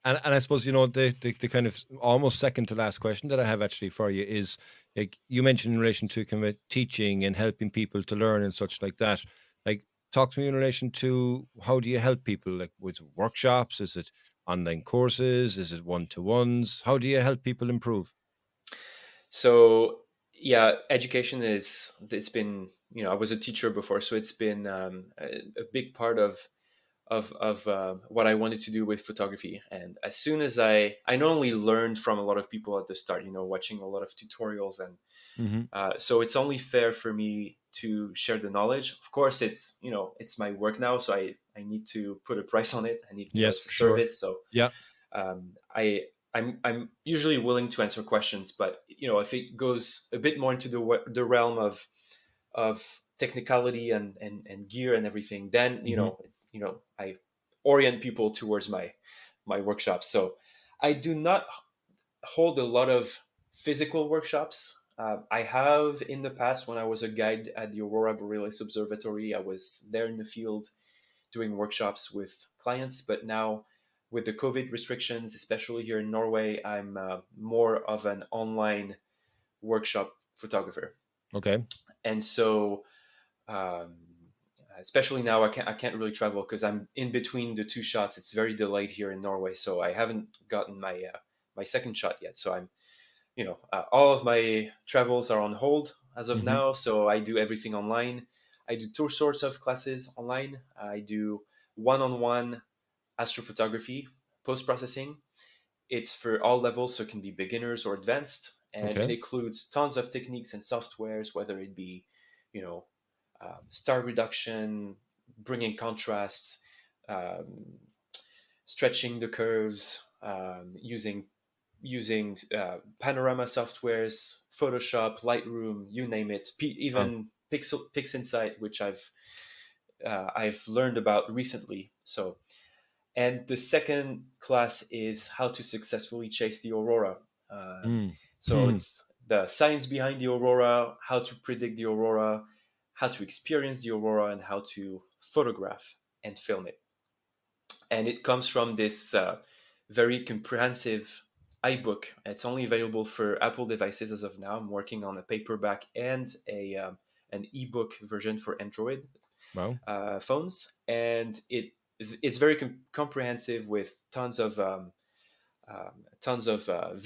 And I suppose, the kind of almost second to last question that I have actually for you is, like you mentioned in relation to kind of teaching and helping people to learn and such like that. Like, talk to me in relation to how do you help people? Like, with workshops? Is it online courses? Is it one-to-ones? How do you help people improve? So yeah, education it's been, I was a teacher before, so it's been a big part of what I wanted to do with photography. And as soon as I not only learned from a lot of people at the start, watching a lot of tutorials, and Hmm. so it's only fair for me to share the knowledge. Of course, it's my work now, so I need to put a price on it. I need, Yes, it's a for sure. service, so Yeah. um, I I'm usually willing to answer questions, but if it goes a bit more into the realm of technicality and gear and everything, then Hmm. I orient people towards my workshops. So I do not hold a lot of physical workshops. I have in the past, when I was a guide at the Aurora Borealis Observatory. I was there in the field doing workshops with clients. But now, with the COVID restrictions, especially here in Norway, I'm more of an online workshop photographer. Okay. And so, um, especially now, I can't really travel because I'm in between the two shots. It's very delayed here in Norway, so I haven't gotten my second shot yet. So I'm all of my travels are on hold as of Hmm. now. So I do everything online. I do two sorts of classes online. I do one-on-one astrophotography post processing. It's for all levels, so it can be beginners or advanced, and it Okay. includes tons of techniques and softwares, whether it be, you know, star reduction, bringing contrasts, um, stretching the curves, using panorama softwares, Photoshop, Lightroom, you name it, Wow. even PixInsight, which I've learned about recently. So, and the second class is how to successfully chase the aurora. Um, Mm. so it's the science behind the aurora, how to predict the aurora, how to experience the aurora, and how to photograph and film it. And it comes from this very comprehensive iBook. It's only available for Apple devices as of now. I'm working on a paperback and an ebook version for Android Wow. phones, and it's very comprehensive with tons of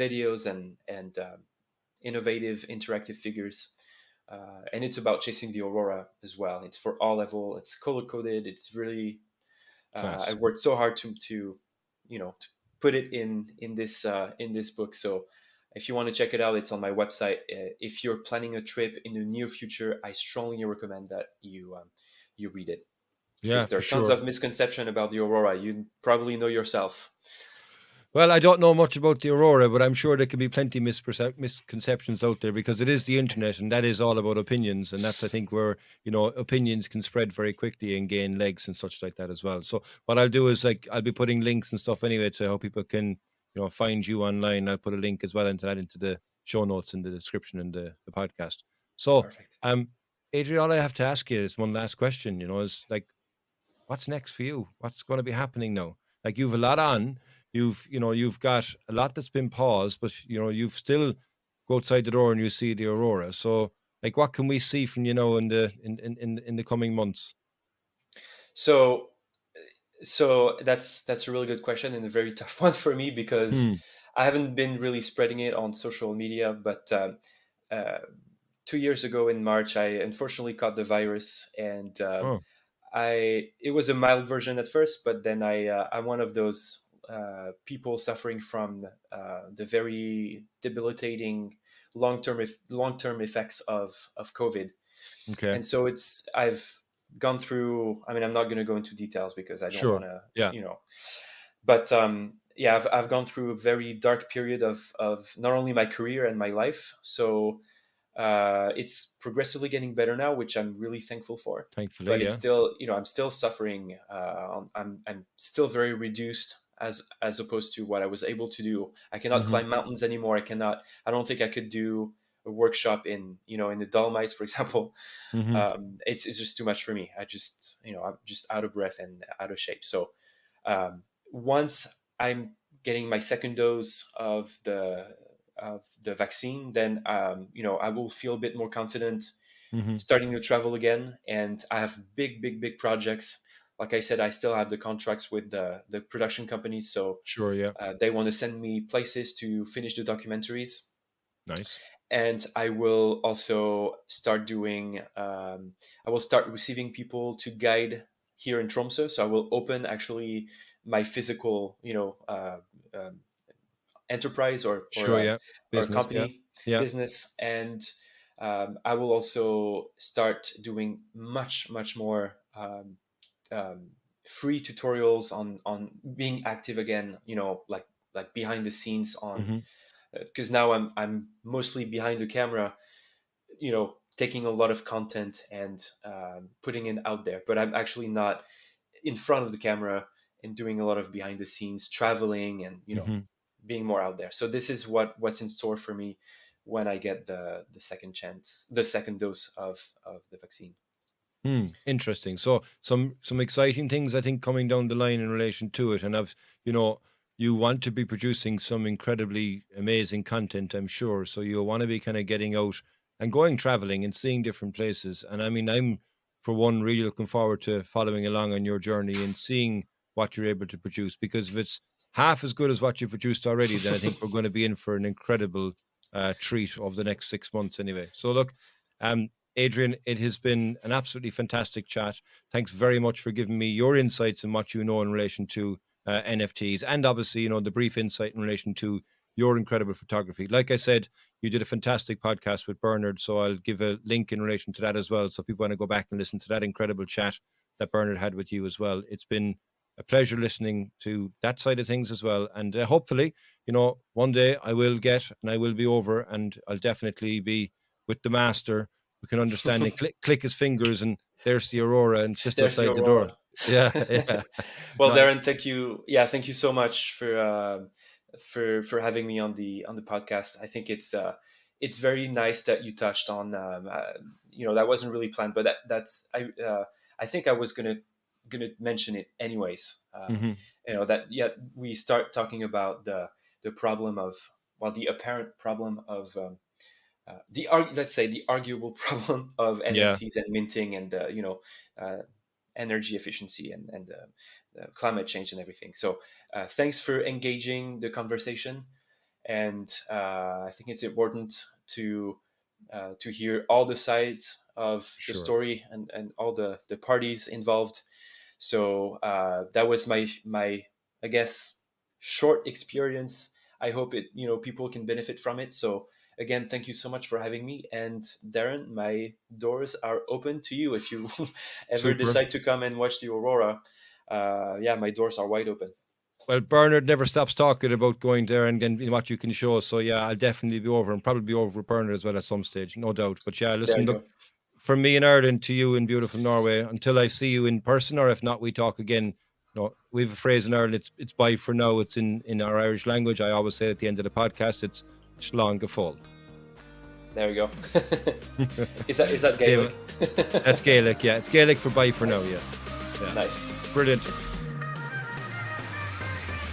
videos and innovative interactive figures. And it's about chasing the aurora as well. It's for all level. It's color coded. It's really I Class. worked so hard to put it in this book. So if you want to check it out, it's on my website. If you're planning a trip in the near future, I strongly recommend that you read it, Yeah, because there for are tons sure. of misconception about the aurora. You probably know yourself. Well, I don't know much about the aurora, but I'm sure there can be plenty misconceptions out there, because it is the internet, and that is all about opinions, and that's, I think, where opinions can spread very quickly and gain legs and such like that as well. So what I'll do is, like, I'll be putting links and stuff anyway to how people can find you online. I'll put a link as well into that, into the show notes in the description in the podcast. So, Perfect. Adrian, all I have to ask you is one last question. Is like, what's next for you? What's going to be happening now? Like, you've a lot on. You've got a lot that's been paused, but you've still go outside the door and you see the aurora. So, like, what can we see from in the coming months? So that's a really good question and a very tough one for me, because Hmm. I haven't been really spreading it on social media. But uh, 2 years ago in March, I unfortunately caught the virus, and Oh, it was a mild version at first, but then I'm one of those people suffering from the very debilitating long term effects of COVID. okay. And so I've gone through. I mean, I'm not going to go into details because I don't want Sure. to, Yeah. but yeah, I've gone through a very dark period of not only my career and my life. So it's progressively getting better now, which I'm really thankful for. Thankfully, But it's yeah. still, I'm still suffering. I'm still very reduced as opposed to what I was able to do. I cannot Mm-hmm. climb mountains anymore. I don't think I could do a workshop in the Dolomites, for example. Mm-hmm. It's just too much for me. I'm just out of breath and out of shape. So once I'm getting my second dose of the vaccine, then I will feel a bit more confident Mm-hmm. starting to travel again. And I have big, big, big projects. Like I said, I still have the contracts with the production companies, so Sure. Yeah. they want to send me places to finish the documentaries. Nice. And I will also start doing. I will start receiving people to guide here in Tromsø. So I will open actually my physical, um, enterprise Sure. Yeah. or Business. Yeah. company Yeah. business. And I will also start doing much much more um, free tutorials on being active again. Like behind the scenes on, Mm-hmm. because now I'm mostly behind the camera, taking a lot of content and putting it out there. But I'm actually not in front of the camera and doing a lot of behind the scenes traveling and Mm-hmm. being more out there. So this is what's in store for me when I get the second dose of the vaccine. Interesting. So some exciting things, I think, coming down the line in relation to it. And you know, you want to be producing some incredibly amazing content, I'm sure. So you want to be kind of getting out and going traveling and seeing different places. And I mean, I'm for one really looking forward to following along on your journey and seeing what you're able to produce. Because if it's half as good as what you produced already, then I think we're going to be in for an incredible treat over the next 6 months anyway. So look, um, Adrien, it has been an absolutely fantastic chat. Thanks very much for giving me your insights and what you know in relation to NFTs, and obviously, the brief insight in relation to your incredible photography. Like I said, you did a fantastic podcast with Bernard, so I'll give a link in relation to that as well. So if people want to go back and listen to that incredible chat that Bernard had with you as well. It's been a pleasure listening to that side of things as well. And hopefully, one day I will get and I will be over and I'll definitely be with the master who can understand and click his fingers, and there's the aurora and it's just There's the outside the door. aurora. Yeah, yeah. Well, No, Darren, thank you. Yeah, thank you so much for having me on the podcast. I think it's very nice that you touched on. That wasn't really planned, but I think I was gonna mention it anyways. mhm. That, yeah, we start talking about the problem of, well, the apparent problem of, let's say the arguable problem of Yeah, NFTs and minting, and uh, energy efficiency, and climate change and everything. So thanks for engaging the conversation, and I think it's important to hear all the sides of the sure. story, and all the parties involved. So that was my I guess short experience. I hope people can benefit from it. So again, thank you so much for having me. And Darren, my doors are open to you if you ever Super. decide to come and watch the aurora. Yeah, my doors are wide open. Well, Bernard never stops talking about going there and what you can show. So yeah, I'll definitely be over, and probably be over with Bernard as well at some stage, no doubt. But yeah, There listen, you look, go. from me in Ireland to you in beautiful Norway, until I see you in person, or if not, we talk again. No, we have a phrase in Ireland. It's bye for now. It's in our Irish language. I always say at the end of the podcast, it's slán go fóill. There we go. Is that Gaelic? That's Gaelic. Yeah, it's Gaelic for bye for Nice. now. Yeah. Nice. Brilliant.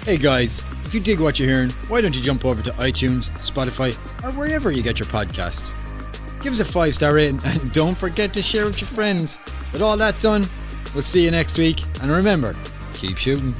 Hey guys, if you dig what you're hearing, why don't you jump over to iTunes, Spotify, or wherever you get your podcasts. Give us a 5-star rating and don't forget to share with your friends. With all that done, we'll see you next week, and remember, keep shooting.